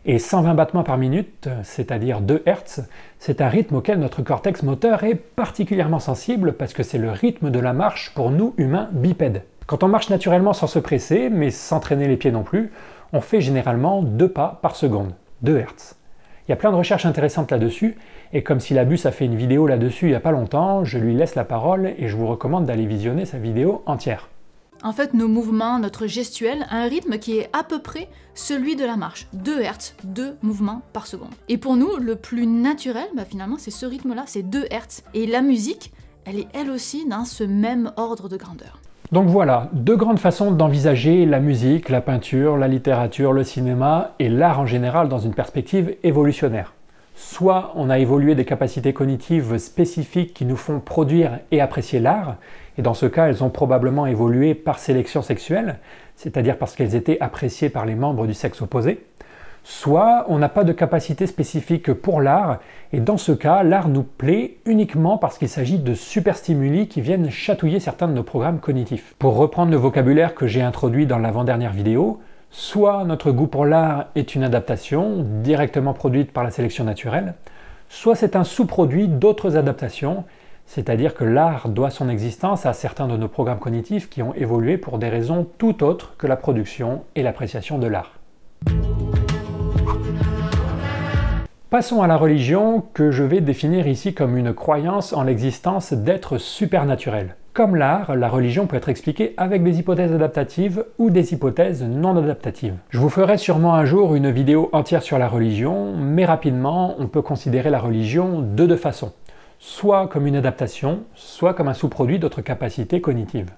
et 120 battements par minute, c'est-à-dire 2 Hz, c'est un rythme auquel notre cortex moteur est particulièrement sensible parce que c'est le rythme de la marche pour nous humains bipèdes. Quand on marche naturellement sans se presser, mais sans traîner les pieds non plus, on fait généralement 2 pas par seconde, 2 Hz. Il y a plein de recherches intéressantes là-dessus, et comme Syllabus a fait une vidéo là-dessus il n'y a pas longtemps, je lui laisse la parole et je vous recommande d'aller visionner sa vidéo entière. En fait, nos mouvements, notre gestuelle, a un rythme qui est à peu près celui de la marche. 2 Hz, 2 mouvements par seconde. Et pour nous, le plus naturel, finalement, c'est ce rythme-là, c'est 2 Hz. Et la musique, elle est elle aussi dans ce même ordre de grandeur. Donc voilà, 2 grandes façons d'envisager la musique, la peinture, la littérature, le cinéma et l'art en général dans une perspective évolutionnaire. Soit on a évolué des capacités cognitives spécifiques qui nous font produire et apprécier l'art, et dans ce cas elles ont probablement évolué par sélection sexuelle, c'est-à-dire parce qu'elles étaient appréciées par les membres du sexe opposé. Soit on n'a pas de capacité spécifique pour l'art, et dans ce cas, l'art nous plaît uniquement parce qu'il s'agit de superstimuli qui viennent chatouiller certains de nos programmes cognitifs. Pour reprendre le vocabulaire que j'ai introduit dans l'avant-dernière vidéo, soit notre goût pour l'art est une adaptation directement produite par la sélection naturelle, soit c'est un sous-produit d'autres adaptations, c'est-à-dire que l'art doit son existence à certains de nos programmes cognitifs qui ont évolué pour des raisons tout autres que la production et l'appréciation de l'art. Passons à la religion, que je vais définir ici comme une croyance en l'existence d'êtres supernaturels. Comme l'art, la religion peut être expliquée avec des hypothèses adaptatives ou des hypothèses non adaptatives. Je vous ferai sûrement un jour une vidéo entière sur la religion, mais rapidement, on peut considérer la religion de 2 façons. Soit comme une adaptation, soit comme un sous-produit d'autres capacités cognitives.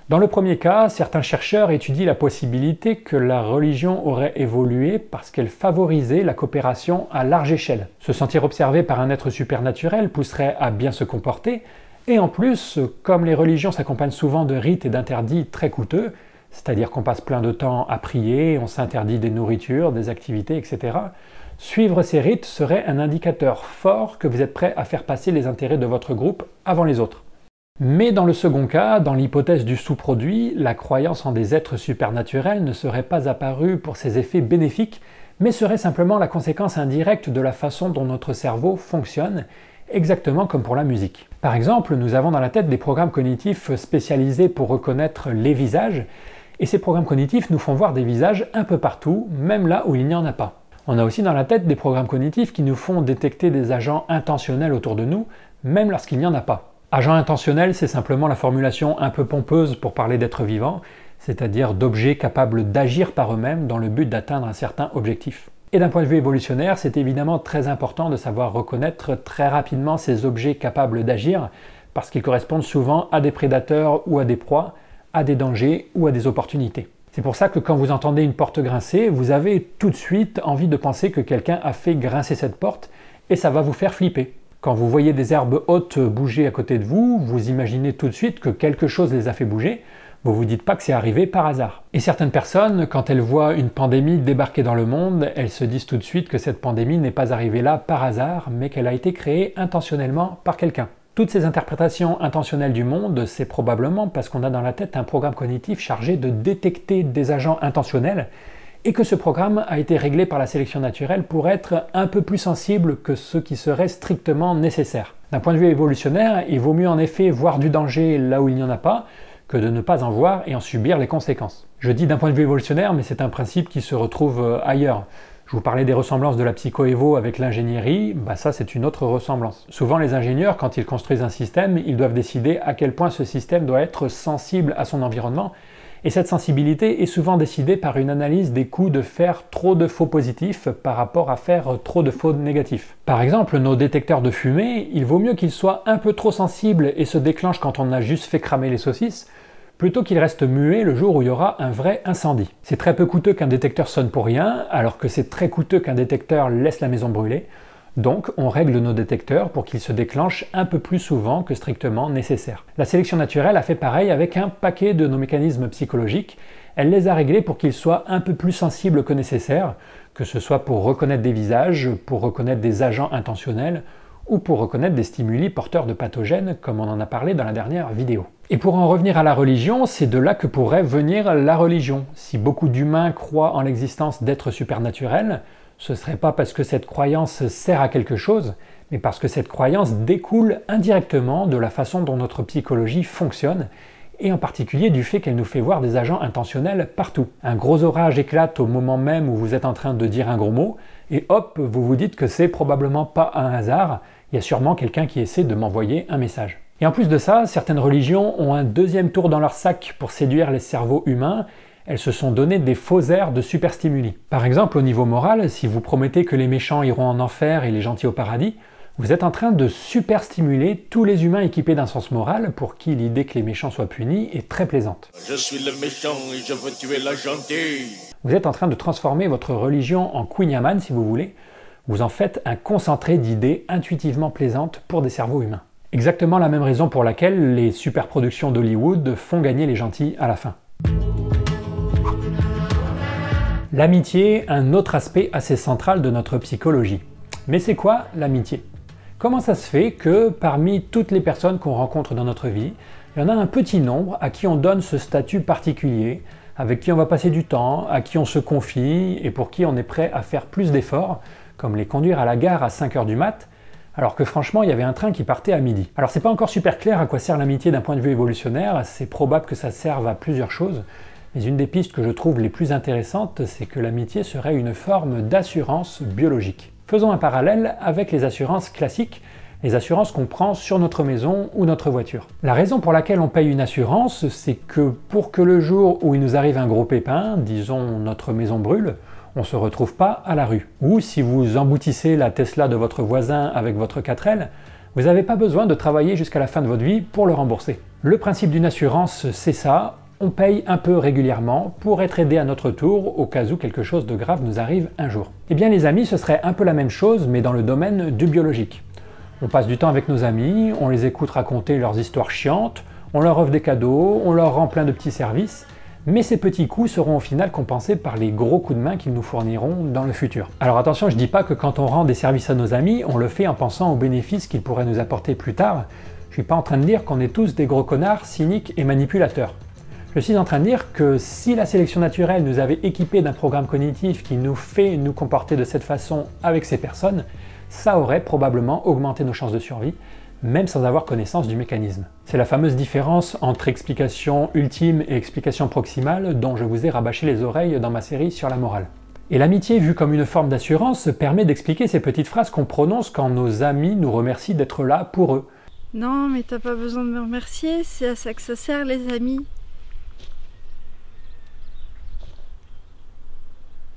Dans le premier cas, certains chercheurs étudient la possibilité que la religion aurait évolué parce qu'elle favorisait la coopération à large échelle. Se sentir observé par un être supernaturel pousserait à bien se comporter, et en plus, comme les religions s'accompagnent souvent de rites et d'interdits très coûteux, c'est-à-dire qu'on passe plein de temps à prier, on s'interdit des nourritures, des activités, etc., suivre ces rites serait un indicateur fort que vous êtes prêt à faire passer les intérêts de votre groupe avant les autres. Mais dans le second cas, dans l'hypothèse du sous-produit, la croyance en des êtres supernaturels ne serait pas apparue pour ses effets bénéfiques, mais serait simplement la conséquence indirecte de la façon dont notre cerveau fonctionne, exactement comme pour la musique. Par exemple, nous avons dans la tête des programmes cognitifs spécialisés pour reconnaître les visages, et ces programmes cognitifs nous font voir des visages un peu partout, même là où il n'y en a pas. On a aussi dans la tête des programmes cognitifs qui nous font détecter des agents intentionnels autour de nous, même lorsqu'il n'y en a pas. Agent intentionnel, c'est simplement la formulation un peu pompeuse pour parler d'êtres vivants, c'est-à-dire d'objets capables d'agir par eux-mêmes dans le but d'atteindre un certain objectif. Et d'un point de vue évolutionnaire, c'est évidemment très important de savoir reconnaître très rapidement ces objets capables d'agir, parce qu'ils correspondent souvent à des prédateurs ou à des proies, à des dangers ou à des opportunités. C'est pour ça que quand vous entendez une porte grincer, vous avez tout de suite envie de penser que quelqu'un a fait grincer cette porte, et ça va vous faire flipper. Quand vous voyez des herbes hautes bouger à côté de vous, vous imaginez tout de suite que quelque chose les a fait bouger, vous vous dites pas que c'est arrivé par hasard. Et certaines personnes, quand elles voient une pandémie débarquer dans le monde, elles se disent tout de suite que cette pandémie n'est pas arrivée là par hasard, mais qu'elle a été créée intentionnellement par quelqu'un. Toutes ces interprétations intentionnelles du monde, c'est probablement parce qu'on a dans la tête un programme cognitif chargé de détecter des agents intentionnels, et que ce programme a été réglé par la sélection naturelle pour être un peu plus sensible que ce qui serait strictement nécessaire. D'un point de vue évolutionnaire, il vaut mieux en effet voir du danger là où il n'y en a pas, que de ne pas en voir et en subir les conséquences. Je dis d'un point de vue évolutionnaire, mais c'est un principe qui se retrouve ailleurs. Je vous parlais des ressemblances de la psycho-évo avec l'ingénierie, ça c'est une autre ressemblance. Souvent les ingénieurs, quand ils construisent un système, ils doivent décider à quel point ce système doit être sensible à son environnement, et cette sensibilité est souvent décidée par une analyse des coûts de faire trop de faux positifs par rapport à faire trop de faux négatifs. Par exemple, nos détecteurs de fumée, il vaut mieux qu'ils soient un peu trop sensibles et se déclenchent quand on a juste fait cramer les saucisses, plutôt qu'il reste muet le jour où il y aura un vrai incendie. C'est très peu coûteux qu'un détecteur sonne pour rien, alors que c'est très coûteux qu'un détecteur laisse la maison brûler. Donc on règle nos détecteurs pour qu'ils se déclenchent un peu plus souvent que strictement nécessaire. La sélection naturelle a fait pareil avec un paquet de nos mécanismes psychologiques. Elle les a réglés pour qu'ils soient un peu plus sensibles que nécessaire, que ce soit pour reconnaître des visages, pour reconnaître des agents intentionnels, ou pour reconnaître des stimuli porteurs de pathogènes, comme on en a parlé dans la dernière vidéo. Et pour en revenir à la religion, c'est de là que pourrait venir la religion. Si beaucoup d'humains croient en l'existence d'êtres supernaturels, ce ne serait pas parce que cette croyance sert à quelque chose, mais parce que cette croyance découle indirectement de la façon dont notre psychologie fonctionne, et en particulier du fait qu'elle nous fait voir des agents intentionnels partout. Un gros orage éclate au moment même où vous êtes en train de dire un gros mot, et hop, vous vous dites que c'est probablement pas un hasard, il y a sûrement quelqu'un qui essaie de m'envoyer un message. Et en plus de ça, certaines religions ont un deuxième tour dans leur sac pour séduire les cerveaux humains. Elles se sont donné des faux airs de superstimuli. Par exemple, au niveau moral, si vous promettez que les méchants iront en enfer et les gentils au paradis, vous êtes en train de superstimuler tous les humains équipés d'un sens moral pour qui l'idée que les méchants soient punis est très plaisante. Je suis le méchant et je veux tuer la gentille. Vous êtes en train de transformer votre religion en Queen Yaman, si vous voulez. Vous en faites un concentré d'idées intuitivement plaisantes pour des cerveaux humains. Exactement la même raison pour laquelle les superproductions d'Hollywood font gagner les gentils à la fin. L'amitié, un autre aspect assez central de notre psychologie. Mais c'est quoi l'amitié? Comment ça se fait que parmi toutes les personnes qu'on rencontre dans notre vie, il y en a un petit nombre à qui on donne ce statut particulier, avec qui on va passer du temps, à qui on se confie et pour qui on est prêt à faire plus d'efforts, comme les conduire à la gare à 5 h du mat', alors que franchement il y avait un train qui partait à midi. Alors c'est pas encore super clair à quoi sert l'amitié d'un point de vue évolutionnaire, c'est probable que ça serve à plusieurs choses, mais une des pistes que je trouve les plus intéressantes, c'est que l'amitié serait une forme d'assurance biologique. Faisons un parallèle avec les assurances classiques, les assurances qu'on prend sur notre maison ou notre voiture. La raison pour laquelle on paye une assurance, c'est que pour que le jour où il nous arrive un gros pépin, disons notre maison brûle, on ne se retrouve pas à la rue. Ou si vous emboutissez la Tesla de votre voisin avec votre 4L, vous n'avez pas besoin de travailler jusqu'à la fin de votre vie pour le rembourser. Le principe d'une assurance, c'est ça, on paye un peu régulièrement pour être aidé à notre tour au cas où quelque chose de grave nous arrive un jour. Eh bien les amis, ce serait un peu la même chose, mais dans le domaine du biologique. On passe du temps avec nos amis, on les écoute raconter leurs histoires chiantes, on leur offre des cadeaux, on leur rend plein de petits services, mais ces petits coups seront au final compensés par les gros coups de main qu'ils nous fourniront dans le futur. Alors attention, je dis pas que quand on rend des services à nos amis, on le fait en pensant aux bénéfices qu'ils pourraient nous apporter plus tard. Je suis pas en train de dire qu'on est tous des gros connards, cyniques et manipulateurs. Je suis en train de dire que si la sélection naturelle nous avait équipés d'un programme cognitif qui nous fait nous comporter de cette façon avec ces personnes, ça aurait probablement augmenté nos chances de survie, même sans avoir connaissance du mécanisme. C'est la fameuse différence entre explication ultime et explication proximale dont je vous ai rabâché les oreilles dans ma série sur la morale. Et l'amitié, vue comme une forme d'assurance, permet d'expliquer ces petites phrases qu'on prononce quand nos amis nous remercient d'être là pour eux. Non, mais t'as pas besoin de me remercier, c'est à ça que ça sert les amis.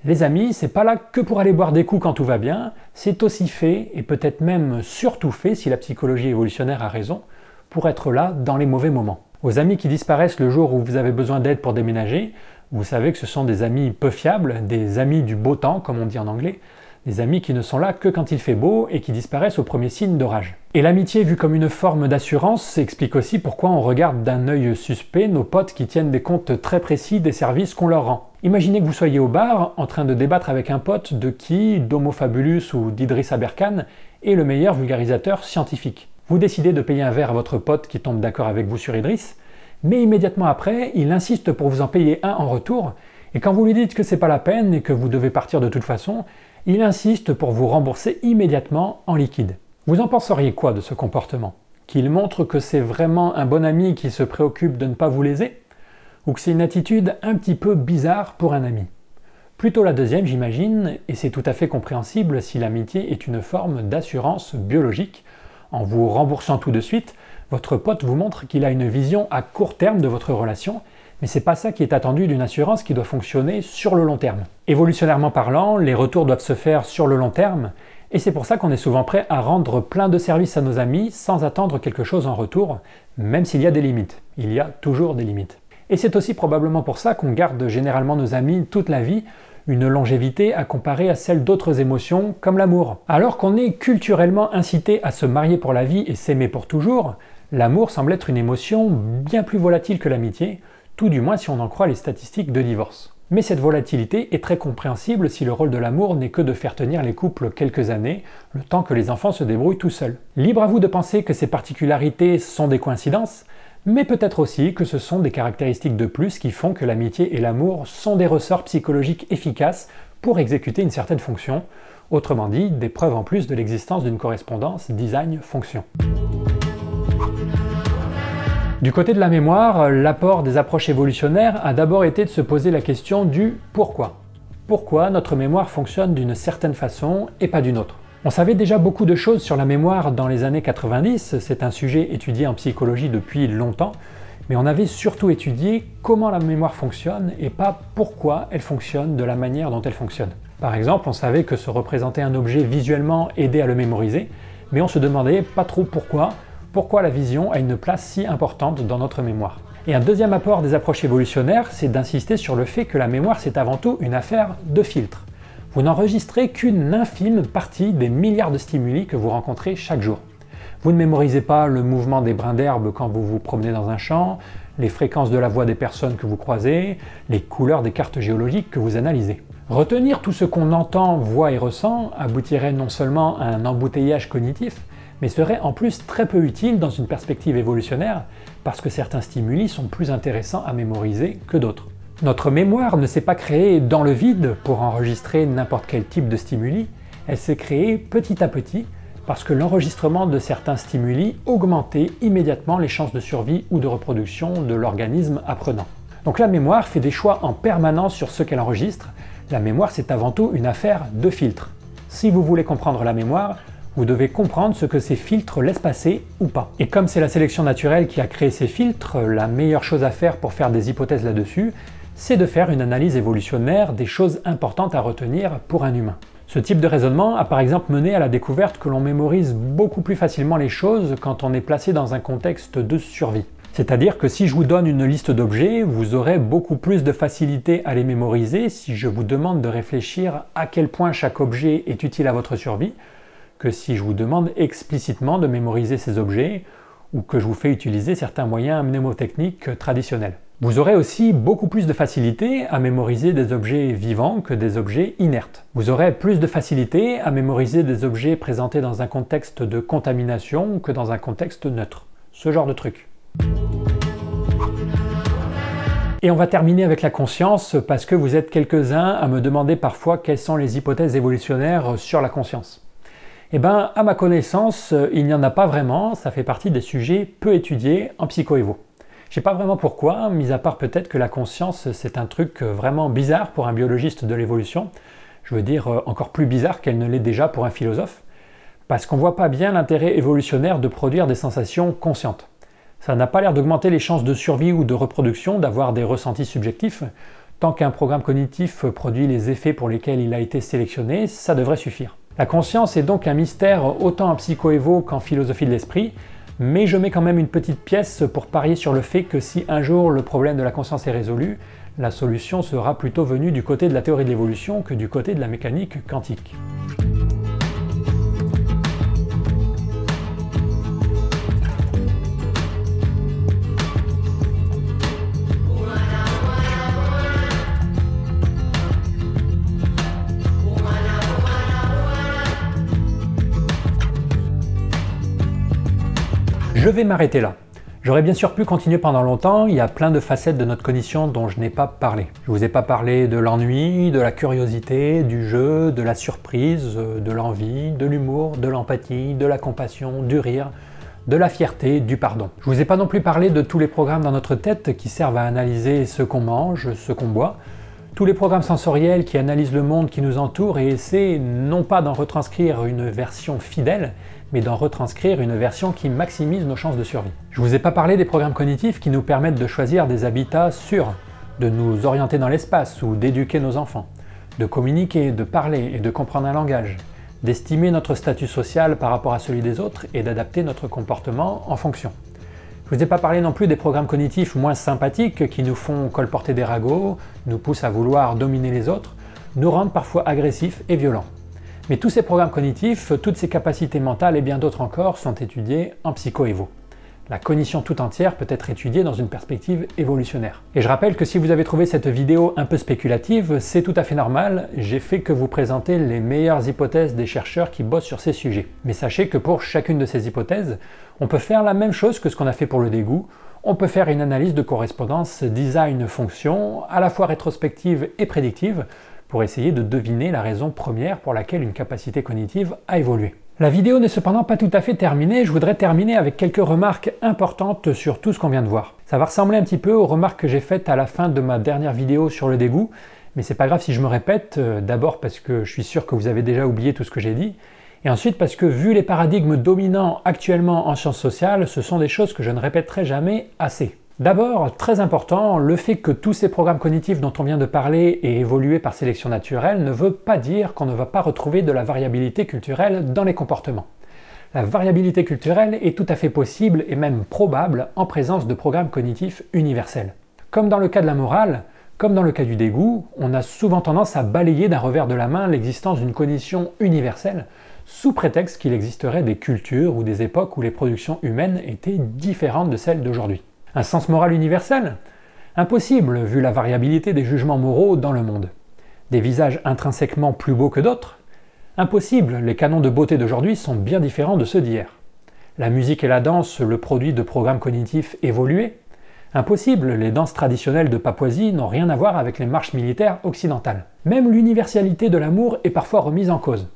Les amis, c'est pas là que pour aller boire des coups quand tout va bien, c'est aussi fait, et peut-être même surtout fait, si la psychologie évolutionnaire a raison, pour être là dans les mauvais moments. Aux amis qui disparaissent le jour où vous avez besoin d'aide pour déménager, vous savez que ce sont des amis peu fiables, des amis du beau temps, comme on dit en anglais, des amis qui ne sont là que quand il fait beau et qui disparaissent au premier signe d'orage. Et l'amitié, vue comme une forme d'assurance, explique aussi pourquoi on regarde d'un œil suspect nos potes qui tiennent des comptes très précis des services qu'on leur rend. Imaginez que vous soyez au bar, en train de débattre avec un pote de qui, d'Homo Fabulus ou d'Idriss Aberkan, est le meilleur vulgarisateur scientifique. Vous décidez de payer un verre à votre pote qui tombe d'accord avec vous sur Idriss, mais immédiatement après, il insiste pour vous en payer un en retour, et quand vous lui dites que c'est pas la peine et que vous devez partir de toute façon, il insiste pour vous rembourser immédiatement en liquide. Vous en penseriez quoi de ce comportement? qu'il montre que c'est vraiment un bon ami qui se préoccupe de ne pas vous léser? Ou que c'est une attitude un petit peu bizarre pour un ami? Plutôt la deuxième, j'imagine, et c'est tout à fait compréhensible si l'amitié est une forme d'assurance biologique. En vous remboursant tout de suite, votre pote vous montre qu'il a une vision à court terme de votre relation, mais c'est pas ça qui est attendu d'une assurance qui doit fonctionner sur le long terme. Évolutionnairement parlant, les retours doivent se faire sur le long terme, et c'est pour ça qu'on est souvent prêt à rendre plein de services à nos amis sans attendre quelque chose en retour, même s'il y a des limites. Il y a toujours des limites. Et c'est aussi probablement pour ça qu'on garde généralement nos amis toute la vie, une longévité à comparer à celle d'autres émotions comme l'amour. Alors qu'on est culturellement incité à se marier pour la vie et s'aimer pour toujours, l'amour semble être une émotion bien plus volatile que l'amitié, tout du moins si on en croit les statistiques de divorce. Mais cette volatilité est très compréhensible si le rôle de l'amour n'est que de faire tenir les couples quelques années, le temps que les enfants se débrouillent tout seuls. Libre à vous de penser que ces particularités sont des coïncidences, mais peut-être aussi que ce sont des caractéristiques de plus qui font que l'amitié et l'amour sont des ressorts psychologiques efficaces pour exécuter une certaine fonction, autrement dit, des preuves en plus de l'existence d'une correspondance design-fonction. Du côté de la mémoire, l'apport des approches évolutionnaires a d'abord été de se poser la question du pourquoi. Pourquoi notre mémoire fonctionne d'une certaine façon et pas d'une autre? On savait déjà beaucoup de choses sur la mémoire dans les années 90, c'est un sujet étudié en psychologie depuis longtemps, mais on avait surtout étudié comment la mémoire fonctionne et pas pourquoi elle fonctionne de la manière dont elle fonctionne. Par exemple, on savait que se représenter un objet visuellement aidait à le mémoriser, mais on se demandait pas trop pourquoi la vision a une place si importante dans notre mémoire. Et un deuxième apport des approches évolutionnaires, c'est d'insister sur le fait que la mémoire c'est avant tout une affaire de filtre. Vous n'enregistrez qu'une infime partie des milliards de stimuli que vous rencontrez chaque jour. Vous ne mémorisez pas le mouvement des brins d'herbe quand vous vous promenez dans un champ, les fréquences de la voix des personnes que vous croisez, les couleurs des cartes géologiques que vous analysez. Retenir tout ce qu'on entend, voit et ressent aboutirait non seulement à un embouteillage cognitif, mais serait en plus très peu utile dans une perspective évolutionnaire parce que certains stimuli sont plus intéressants à mémoriser que d'autres. Notre mémoire ne s'est pas créée dans le vide pour enregistrer n'importe quel type de stimuli, elle s'est créée petit à petit parce que l'enregistrement de certains stimuli augmentait immédiatement les chances de survie ou de reproduction de l'organisme apprenant. Donc la mémoire fait des choix en permanence sur ce qu'elle enregistre, la mémoire c'est avant tout une affaire de filtres. Si vous voulez comprendre la mémoire, vous devez comprendre ce que ces filtres laissent passer ou pas. Et comme c'est la sélection naturelle qui a créé ces filtres, la meilleure chose à faire pour faire des hypothèses là-dessus, c'est de faire une analyse évolutionnaire des choses importantes à retenir pour un humain. Ce type de raisonnement a par exemple mené à la découverte que l'on mémorise beaucoup plus facilement les choses quand on est placé dans un contexte de survie. C'est-à-dire que si je vous donne une liste d'objets, vous aurez beaucoup plus de facilité à les mémoriser si je vous demande de réfléchir à quel point chaque objet est utile à votre survie, que si je vous demande explicitement de mémoriser ces objets ou que je vous fais utiliser certains moyens mnémotechniques traditionnels. Vous aurez aussi beaucoup plus de facilité à mémoriser des objets vivants que des objets inertes. Vous aurez plus de facilité à mémoriser des objets présentés dans un contexte de contamination que dans un contexte neutre. Ce genre de truc. Et on va terminer avec la conscience parce que vous êtes quelques-uns à me demander parfois quelles sont les hypothèses évolutionnaires sur la conscience. Eh bien, à ma connaissance, il n'y en a pas vraiment, ça fait partie des sujets peu étudiés en psycho-évo. Je sais pas vraiment pourquoi, mis à part peut-être que la conscience c'est un truc vraiment bizarre pour un biologiste de l'évolution, je veux dire encore plus bizarre qu'elle ne l'est déjà pour un philosophe, parce qu'on voit pas bien l'intérêt évolutionnaire de produire des sensations conscientes. Ça n'a pas l'air d'augmenter les chances de survie ou de reproduction d'avoir des ressentis subjectifs. Tant qu'un programme cognitif produit les effets pour lesquels il a été sélectionné, ça devrait suffire. La conscience est donc un mystère autant en psycho-évo qu'en philosophie de l'esprit, mais je mets quand même une petite pièce pour parier sur le fait que si un jour le problème de la conscience est résolu, la solution sera plutôt venue du côté de la théorie de l'évolution que du côté de la mécanique quantique. Je vais m'arrêter là. J'aurais bien sûr pu continuer pendant longtemps, il y a plein de facettes de notre cognition dont je n'ai pas parlé. Je vous ai pas parlé de l'ennui, de la curiosité, du jeu, de la surprise, de l'envie, de l'humour, de l'empathie, de la compassion, du rire, de la fierté, du pardon. Je vous ai pas non plus parlé de tous les programmes dans notre tête qui servent à analyser ce qu'on mange, ce qu'on boit, tous les programmes sensoriels qui analysent le monde qui nous entoure et essaient non pas d'en retranscrire une version fidèle, mais d'en retranscrire une version qui maximise nos chances de survie. Je vous ai pas parlé des programmes cognitifs qui nous permettent de choisir des habitats sûrs, de nous orienter dans l'espace ou d'éduquer nos enfants, de communiquer, de parler et de comprendre un langage, d'estimer notre statut social par rapport à celui des autres et d'adapter notre comportement en fonction. Je ne vous ai pas parlé non plus des programmes cognitifs moins sympathiques qui nous font colporter des ragots, nous poussent à vouloir dominer les autres, nous rendent parfois agressifs et violents. Mais tous ces programmes cognitifs, toutes ces capacités mentales et bien d'autres encore sont étudiés en psycho-évo. La cognition tout entière peut être étudiée dans une perspective évolutionnaire. Et je rappelle que si vous avez trouvé cette vidéo un peu spéculative, c'est tout à fait normal, j'ai fait que vous présenter les meilleures hypothèses des chercheurs qui bossent sur ces sujets. Mais sachez que pour chacune de ces hypothèses, on peut faire la même chose que ce qu'on a fait pour le dégoût, on peut faire une analyse de correspondance design-fonction, à la fois rétrospective et prédictive, pour essayer de deviner la raison première pour laquelle une capacité cognitive a évolué. La vidéo n'est cependant pas tout à fait terminée, je voudrais terminer avec quelques remarques importantes sur tout ce qu'on vient de voir. Ça va ressembler un petit peu aux remarques que j'ai faites à la fin de ma dernière vidéo sur le dégoût, mais c'est pas grave si je me répète, d'abord parce que je suis sûr que vous avez déjà oublié tout ce que j'ai dit, et ensuite parce que vu les paradigmes dominants actuellement en sciences sociales, ce sont des choses que je ne répéterai jamais assez. D'abord, très important, le fait que tous ces programmes cognitifs dont on vient de parler aient évolué par sélection naturelle ne veut pas dire qu'on ne va pas retrouver de la variabilité culturelle dans les comportements. La variabilité culturelle est tout à fait possible et même probable en présence de programmes cognitifs universels. Comme dans le cas de la morale, comme dans le cas du dégoût, on a souvent tendance à balayer d'un revers de la main l'existence d'une cognition universelle, sous prétexte qu'il existerait des cultures ou des époques où les productions humaines étaient différentes de celles d'aujourd'hui. Un sens moral universel? Impossible, vu la variabilité des jugements moraux dans le monde. Des visages intrinsèquement plus beaux que d'autres? Impossible, les canons de beauté d'aujourd'hui sont bien différents de ceux d'hier. La musique et la danse, le produit de programmes cognitifs évolués? Impossible, les danses traditionnelles de Papouasie n'ont rien à voir avec les marches militaires occidentales. Même l'universalité de l'amour est parfois remise en cause.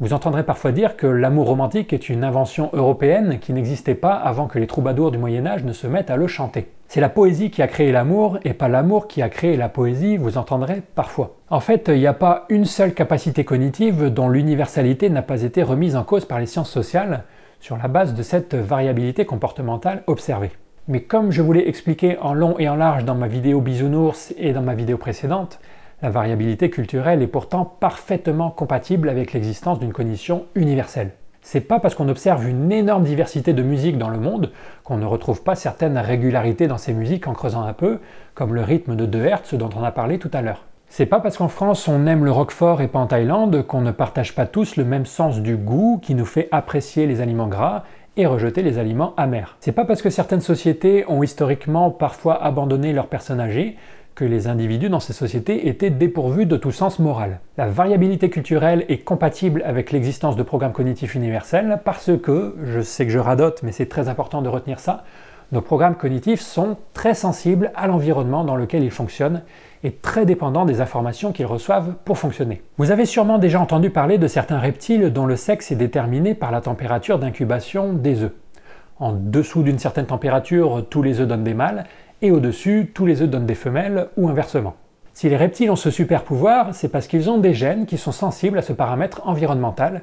Vous entendrez parfois dire que l'amour romantique est une invention européenne qui n'existait pas avant que les troubadours du Moyen-Âge ne se mettent à le chanter. C'est la poésie qui a créé l'amour et pas l'amour qui a créé la poésie, vous entendrez parfois. En fait, il n'y a pas une seule capacité cognitive dont l'universalité n'a pas été remise en cause par les sciences sociales sur la base de cette variabilité comportementale observée. Mais comme je vous l'ai expliqué en long et en large dans ma vidéo Bisounours et dans ma vidéo précédente, la variabilité culturelle est pourtant parfaitement compatible avec l'existence d'une cognition universelle. C'est pas parce qu'on observe une énorme diversité de musiques dans le monde qu'on ne retrouve pas certaines régularités dans ces musiques en creusant un peu, comme le rythme de 2 Hz dont on a parlé tout à l'heure. C'est pas parce qu'en France on aime le roquefort et pas en Thaïlande qu'on ne partage pas tous le même sens du goût qui nous fait apprécier les aliments gras et rejeter les aliments amers. C'est pas parce que certaines sociétés ont historiquement parfois abandonné leurs personnes âgées que les individus dans ces sociétés étaient dépourvus de tout sens moral. La variabilité culturelle est compatible avec l'existence de programmes cognitifs universels parce que, je sais que je radote, mais c'est très important de retenir ça, nos programmes cognitifs sont très sensibles à l'environnement dans lequel ils fonctionnent et très dépendants des informations qu'ils reçoivent pour fonctionner. Vous avez sûrement déjà entendu parler de certains reptiles dont le sexe est déterminé par la température d'incubation des œufs. En dessous d'une certaine température, tous les œufs donnent des mâles, et au-dessus, tous les œufs donnent des femelles, ou inversement. Si les reptiles ont ce super pouvoir, c'est parce qu'ils ont des gènes qui sont sensibles à ce paramètre environnemental,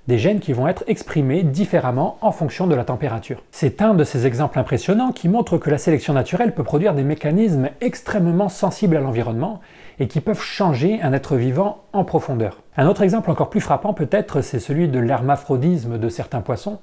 des gènes qui vont être exprimés différemment en fonction de la température. C'est un de ces exemples impressionnants qui montre que la sélection naturelle peut produire des mécanismes extrêmement sensibles à l'environnement et qui peuvent changer un être vivant en profondeur. Un autre exemple encore plus frappant peut-être, c'est celui de l'hermaphrodisme de certains poissons.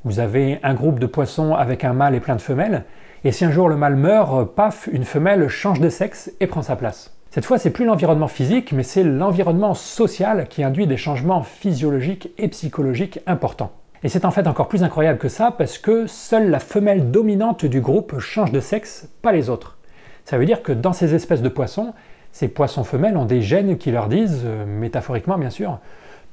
Vous avez un groupe de poissons avec un mâle et plein de femelles, et si un jour le mâle meurt, paf, une femelle change de sexe et prend sa place. Cette fois, c'est plus l'environnement physique, mais c'est l'environnement social qui induit des changements physiologiques et psychologiques importants. Et c'est en fait encore plus incroyable que ça, parce que seule la femelle dominante du groupe change de sexe, pas les autres. Ça veut dire que dans ces espèces de poissons, ces poissons femelles ont des gènes qui leur disent, métaphoriquement bien sûr,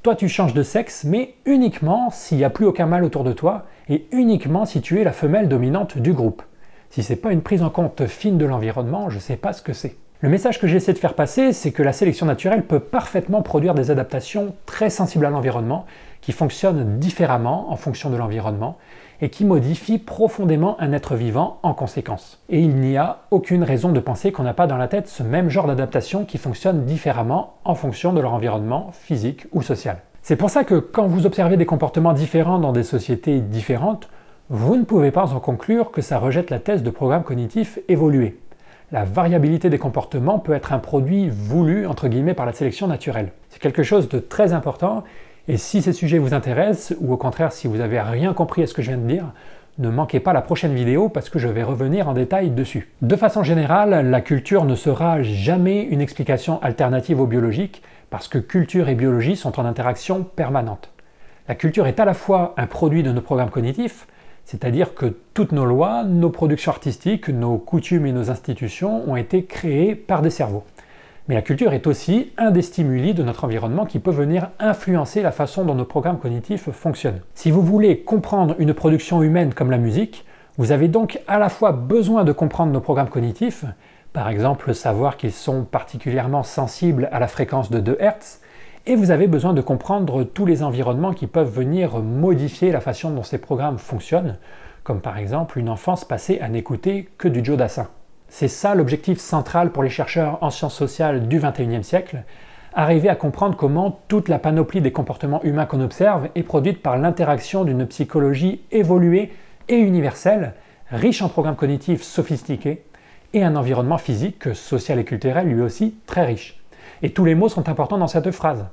toi tu changes de sexe, mais uniquement s'il n'y a plus aucun mâle autour de toi, et uniquement si tu es la femelle dominante du groupe. Si c'est pas une prise en compte fine de l'environnement, je sais pas ce que c'est. Le message que j'essaie de faire passer, c'est que la sélection naturelle peut parfaitement produire des adaptations très sensibles à l'environnement, qui fonctionnent différemment en fonction de l'environnement, et qui modifient profondément un être vivant en conséquence. Et il n'y a aucune raison de penser qu'on n'a pas dans la tête ce même genre d'adaptation qui fonctionne différemment en fonction de leur environnement physique ou social. C'est pour ça que quand vous observez des comportements différents dans des sociétés différentes, vous ne pouvez pas en conclure que ça rejette la thèse de programme cognitif évolué. La variabilité des comportements peut être un produit voulu entre guillemets par la sélection naturelle. C'est quelque chose de très important. Et si ces sujets vous intéressent, ou au contraire si vous n'avez rien compris à ce que je viens de dire, ne manquez pas la prochaine vidéo parce que je vais revenir en détail dessus. De façon générale, la culture ne sera jamais une explication alternative au biologique parce que culture et biologie sont en interaction permanente. La culture est à la fois un produit de nos programmes cognitifs, c'est-à-dire que toutes nos lois, nos productions artistiques, nos coutumes et nos institutions ont été créées par des cerveaux. Mais la culture est aussi un des stimuli de notre environnement qui peut venir influencer la façon dont nos programmes cognitifs fonctionnent. Si vous voulez comprendre une production humaine comme la musique, vous avez donc à la fois besoin de comprendre nos programmes cognitifs, par exemple savoir qu'ils sont particulièrement sensibles à la fréquence de 2 Hz, et vous avez besoin de comprendre tous les environnements qui peuvent venir modifier la façon dont ces programmes fonctionnent, comme par exemple une enfance passée à n'écouter que du Joe Dassin. C'est ça l'objectif central pour les chercheurs en sciences sociales du XXIe siècle, arriver à comprendre comment toute la panoplie des comportements humains qu'on observe est produite par l'interaction d'une psychologie évoluée et universelle, riche en programmes cognitifs sophistiqués, et un environnement physique, social et culturel lui aussi très riche. Et tous les mots sont importants dans cette phrase.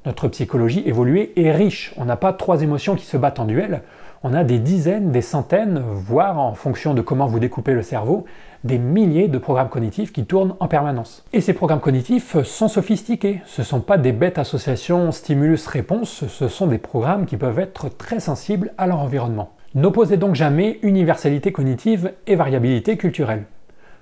Notre psychologie évoluée est riche, on n'a pas 3 émotions qui se battent en duel, on a des dizaines, des centaines, voire en fonction de comment vous découpez le cerveau, des milliers de programmes cognitifs qui tournent en permanence. Et ces programmes cognitifs sont sophistiqués, ce ne sont pas des bêtes associations stimulus-réponse, ce sont des programmes qui peuvent être très sensibles à leur environnement. N'opposez donc jamais universalité cognitive et variabilité culturelle.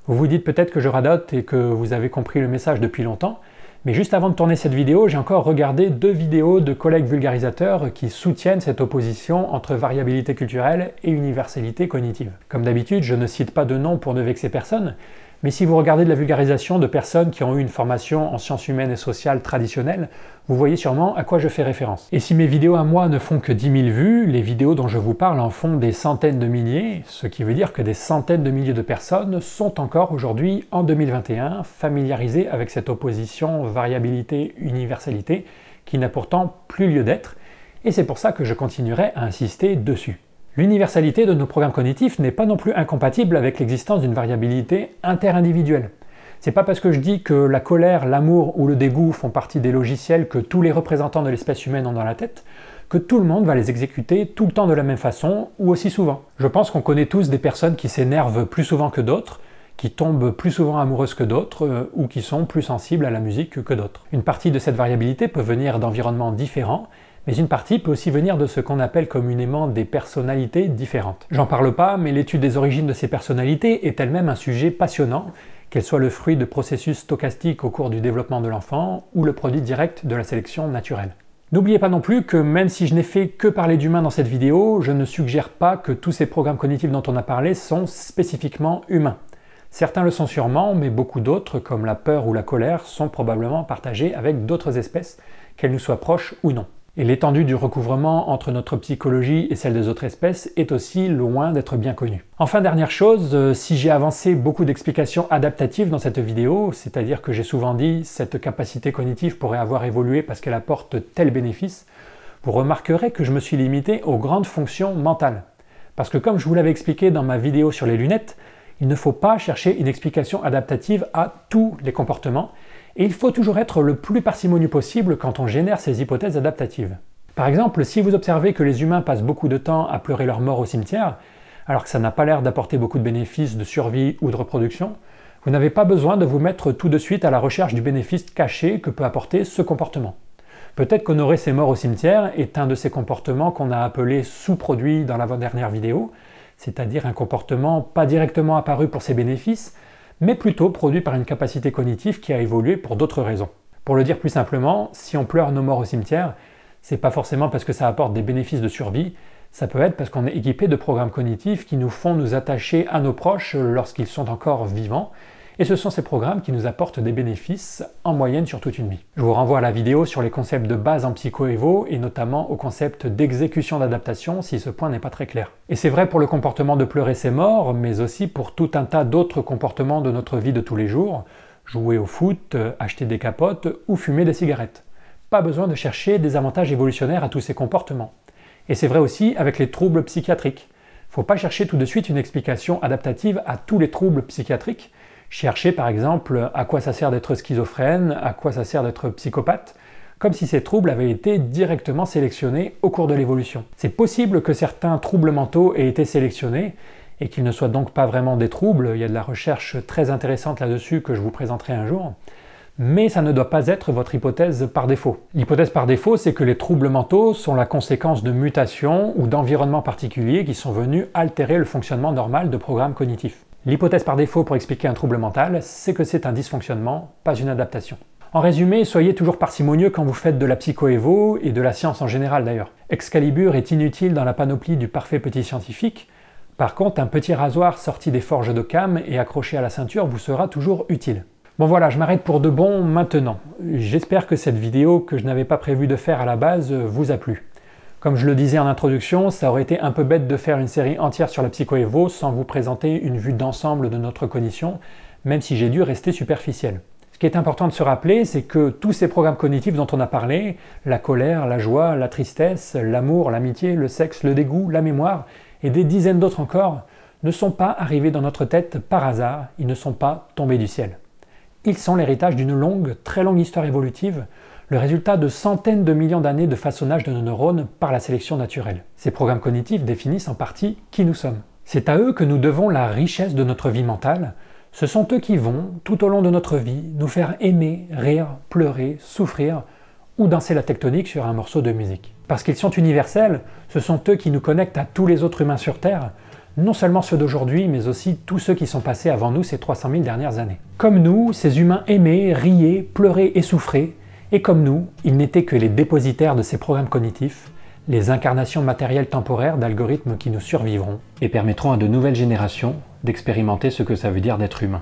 Vous vous dites peut-être que je radote et que vous avez compris le message depuis longtemps, mais juste avant de tourner cette vidéo, j'ai encore regardé 2 vidéos de collègues vulgarisateurs qui soutiennent cette opposition entre variabilité culturelle et universalité cognitive. Comme d'habitude, je ne cite pas de nom pour ne vexer personne, mais si vous regardez de la vulgarisation de personnes qui ont eu une formation en sciences humaines et sociales traditionnelles, vous voyez sûrement à quoi je fais référence. Et si mes vidéos à moi ne font que 10 000 vues, les vidéos dont je vous parle en font des centaines de milliers, ce qui veut dire que des centaines de milliers de personnes sont encore aujourd'hui, en 2021, familiarisées avec cette opposition variabilité-universalité qui n'a pourtant plus lieu d'être, et c'est pour ça que je continuerai à insister dessus. L'universalité de nos programmes cognitifs n'est pas non plus incompatible avec l'existence d'une variabilité interindividuelle. C'est pas parce que je dis que la colère, l'amour ou le dégoût font partie des logiciels que tous les représentants de l'espèce humaine ont dans la tête, que tout le monde va les exécuter tout le temps de la même façon ou aussi souvent. Je pense qu'on connaît tous des personnes qui s'énervent plus souvent que d'autres, qui tombent plus souvent amoureuses que d'autres ou qui sont plus sensibles à la musique que d'autres. Une partie de cette variabilité peut venir d'environnements différents, mais une partie peut aussi venir de ce qu'on appelle communément des personnalités différentes. J'en parle pas, mais l'étude des origines de ces personnalités est elle-même un sujet passionnant, qu'elle soit le fruit de processus stochastiques au cours du développement de l'enfant ou le produit direct de la sélection naturelle. N'oubliez pas non plus que même si je n'ai fait que parler d'humains dans cette vidéo, je ne suggère pas que tous ces programmes cognitifs dont on a parlé sont spécifiquement humains. Certains le sont sûrement, mais beaucoup d'autres, comme la peur ou la colère, sont probablement partagés avec d'autres espèces, qu'elles nous soient proches ou non. Et l'étendue du recouvrement entre notre psychologie et celle des autres espèces est aussi loin d'être bien connue. Enfin, dernière chose, si j'ai avancé beaucoup d'explications adaptatives dans cette vidéo, c'est-à-dire que j'ai souvent dit cette capacité cognitive pourrait avoir évolué parce qu'elle apporte tel bénéfice, vous remarquerez que je me suis limité aux grandes fonctions mentales. Parce que comme je vous l'avais expliqué dans ma vidéo sur les lunettes, il ne faut pas chercher une explication adaptative à tous les comportements, et il faut toujours être le plus parcimonieux possible quand on génère ces hypothèses adaptatives. Par exemple, si vous observez que les humains passent beaucoup de temps à pleurer leur mort au cimetière, alors que ça n'a pas l'air d'apporter beaucoup de bénéfices de survie ou de reproduction, vous n'avez pas besoin de vous mettre tout de suite à la recherche du bénéfice caché que peut apporter ce comportement. Peut-être qu'honorer ses morts au cimetière est un de ces comportements qu'on a appelé sous-produit dans l'avant-dernière vidéo, c'est-à-dire un comportement pas directement apparu pour ses bénéfices, mais plutôt produit par une capacité cognitive qui a évolué pour d'autres raisons. Pour le dire plus simplement, si on pleure nos morts au cimetière, c'est pas forcément parce que ça apporte des bénéfices de survie, ça peut être parce qu'on est équipé de programmes cognitifs qui nous font nous attacher à nos proches lorsqu'ils sont encore vivants, Et ce sont ces programmes qui nous apportent des bénéfices en moyenne sur toute une vie. Je vous renvoie à la vidéo sur les concepts de base en psycho-évo et notamment au concept d'exécution d'adaptation si ce point n'est pas très clair. Et c'est vrai pour le comportement de pleurer c'est mort, mais aussi pour tout un tas d'autres comportements de notre vie de tous les jours. Jouer au foot, acheter des capotes ou fumer des cigarettes. Pas besoin de chercher des avantages évolutionnaires à tous ces comportements. Et c'est vrai aussi avec les troubles psychiatriques. Faut pas chercher tout de suite une explication adaptative à tous les troubles psychiatriques. Chercher par exemple à quoi ça sert d'être schizophrène, à quoi ça sert d'être psychopathe, comme si ces troubles avaient été directement sélectionnés au cours de l'évolution. C'est possible que certains troubles mentaux aient été sélectionnés et qu'ils ne soient donc pas vraiment des troubles, il y a de la recherche très intéressante là-dessus que je vous présenterai un jour, mais ça ne doit pas être votre hypothèse par défaut. L'hypothèse par défaut, c'est que les troubles mentaux sont la conséquence de mutations ou d'environnements particuliers qui sont venus altérer le fonctionnement normal de programmes cognitifs. L'hypothèse par défaut pour expliquer un trouble mental, c'est que c'est un dysfonctionnement, pas une adaptation. En résumé, soyez toujours parcimonieux quand vous faites de la psycho-évo et de la science en général d'ailleurs. Excalibur est inutile dans la panoplie du parfait petit scientifique. Par contre, un petit rasoir sorti des forges d'Occam et accroché à la ceinture vous sera toujours utile. Bon voilà, je m'arrête pour de bon maintenant. J'espère que cette vidéo que je n'avais pas prévu de faire à la base vous a plu. Comme je le disais en introduction, ça aurait été un peu bête de faire une série entière sur la psycho-évo sans vous présenter une vue d'ensemble de notre cognition, même si j'ai dû rester superficiel. Ce qui est important de se rappeler, c'est que tous ces programmes cognitifs dont on a parlé, la colère, la joie, la tristesse, l'amour, l'amitié, le sexe, le dégoût, la mémoire, et des dizaines d'autres encore, ne sont pas arrivés dans notre tête par hasard, ils ne sont pas tombés du ciel. Ils sont l'héritage d'une longue, très longue histoire évolutive, le résultat de centaines de millions d'années de façonnage de nos neurones par la sélection naturelle. Ces programmes cognitifs définissent en partie qui nous sommes. C'est à eux que nous devons la richesse de notre vie mentale. Ce sont eux qui vont, tout au long de notre vie, nous faire aimer, rire, pleurer, souffrir ou danser la tectonique sur un morceau de musique. Parce qu'ils sont universels, ce sont eux qui nous connectent à tous les autres humains sur Terre, non seulement ceux d'aujourd'hui, mais aussi tous ceux qui sont passés avant nous ces 300 000 dernières années. Comme nous, ces humains aimaient, riaient, pleuraient et souffraient, et comme nous, ils n'étaient que les dépositaires de ces programmes cognitifs, les incarnations matérielles temporaires d'algorithmes qui nous survivront et permettront à de nouvelles générations d'expérimenter ce que ça veut dire d'être humain.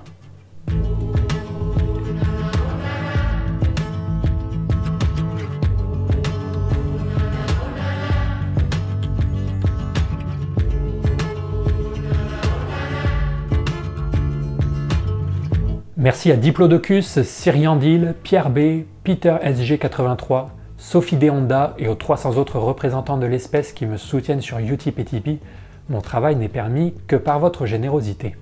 Merci à Diplodocus, Cyriandil, Pierre B, Peter SG83, Sophie Deonda et aux 300 autres représentants de l'espèce qui me soutiennent sur Utip et Tipeee. Mon travail n'est permis que par votre générosité.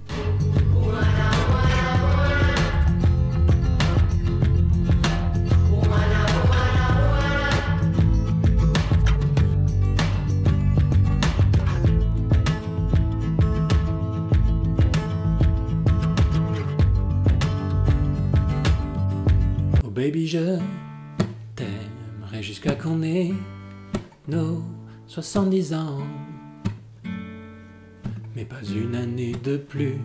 Baby, je t'aimerai jusqu'à qu'on ait nos 70 ans, mais pas une année de plus.